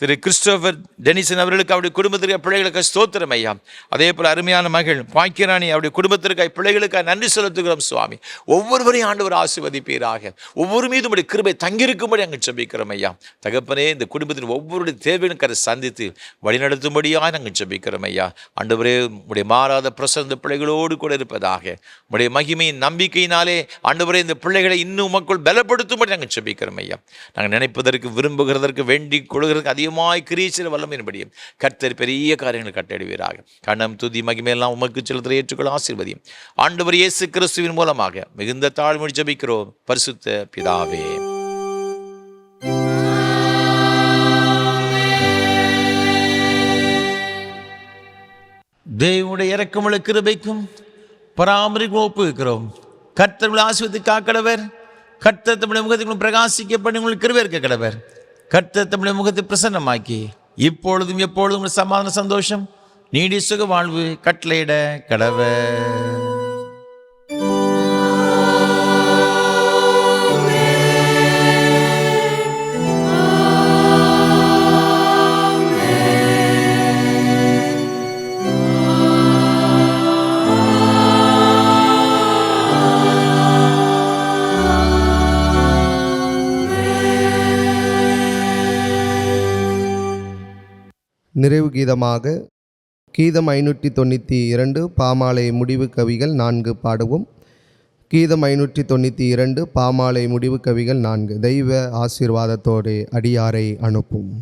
A: திரு கிறிஸ்டோபர் டெனிசன் அவர்களுக்கு அவருடைய குடும்பத்திற்கு பிள்ளைகளுக்கு ஸ்தோத்திரம் ஐயா. அதே போல் அருமையான மகள் பாக்கியராணி அவருடைய குடும்பத்திற்காக பிள்ளைகளுக்காக நன்றி செலுத்துகிறோம் சுவாமி. ஒவ்வொருவரையும் ஆண்டவர் ஆசீர்வதிப்பீராக. ஒவ்வொரு மீதும் உடைய கிருபை தங்கியிருக்கும்படி நாங்கள் ஜெபிக்கிறோம் ஐயா. தகப்பனே இந்த குடும்பத்தின் ஒவ்வொருடைய தேவைகளுக்கு சந்தித்து வழிநடத்தும்படியாக நாங்கள் ஜெபிக்கிறோம் ஐயா. ஆண்டவரே உடைய மாறாத பிரசந்த பிள்ளைகளோடு கூட இருப்பதாக உடைய மகிமையின் நம்பிக்கையினாலே ஆண்டவரே இந்த பிள்ளைகளை இன்னும் உமக்குள் பலப்படுத்தும்படி நாங்கள் ஜெபிக்கிறோம் ஐயா. நாங்கள் நினைப்பதற்கு விரும்புகிறதற்கு வேண்டிக் கொள்கிறதுக்கு அதிகமாய் கிரீச்சல் வல்லமையின்படியும் கர்த்தர் பெரிய காரியங்களை கட்டளையிடுவீராக. கணம் துதி மகிமையெல்லாம் உமக்கு செலுத்த ஏற்றுக்கொள்ள ஆசீர்வதியும். ஆண்டவர் இயேசு கிறிஸ்துவின் மூலமாக மிகுந்த தாழ்மொழி ஜெபிக்கிறோம் பரிசுத்த பிதாவே. தேவனுடைய இரக்கமுள்ள கிருபைக்கும் பராமரிக்கும் ஒப்புவிக்கிறோம். கர்த்தர் ஆசீர்வதித்து காக்கடவர். கர்த்தர் தம்முடைய முகத்தை பிரகாசிக்க பண்ணி உங்களுக்கு கிருபை இருக்க கடவர். கர்த்தர் தம்முடைய முகத்தை பிரசன்னமாக்கி இப்பொழுதும் எப்பொழுதும் சமாதான சந்தோஷம் நீடி சுக வாழ்வு கட்டளையிட கடவர்.
B: நிறைவு கீதமாக கீதம் 592 பாமாலை முடிவு கவிகள் 4 பாடுவோம். கீதம் 592 பாமாலை முடிவு கவிகள் 4. தெய்வ ஆசீர்வாதத்தோடு அடியாரை அனுப்பும்.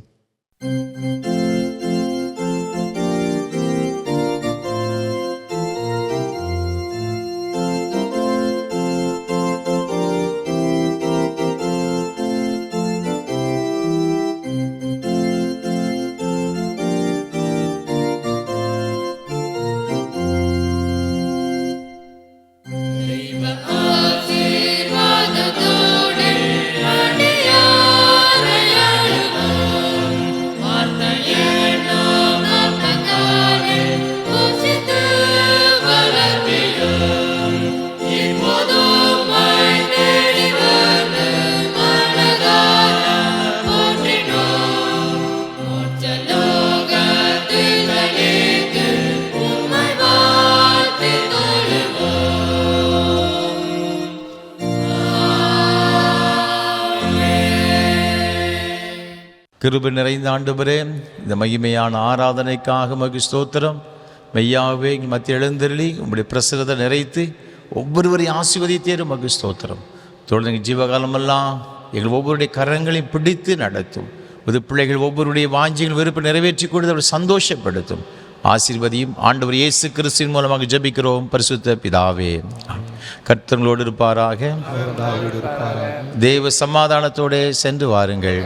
A: கிருபை நிறைந்த ஆண்டவரே, இந்த மகிமையான ஆராதனைக்காக உமக்கு ஸ்தோத்திரம். மெய்யாகவே எங்கள் மத்திய எழுந்தருளி உங்களுடைய பிரசரத்தை நிறைத்து ஒவ்வொருவரையும் ஆசீர்வதித்தேரும் உமக்கு ஸ்தோத்திரம். தொடர்ந்து எங்கள் ஜீவகாலமெல்லாம் எங்கள் ஒவ்வொருடைய கரங்களையும் பிடித்து நடத்தும். புது பிள்ளைகள் ஒவ்வொருடைய வாஞ்சிகள் விருப்பம் நிறைவேற்றி கொடுத்து அவரை சந்தோஷப்படுத்தும். ஆசீர்வதியும். ஆண்டவர் இயேசு கிறிஸ்துவின் மூலமாக ஜெபிக்கிறோம் பரிசுத்த பிதாவே. கர்த்தர்களோடு இருப்பாராக. தேவ சமாதானத்தோடு சென்று வாருங்கள்.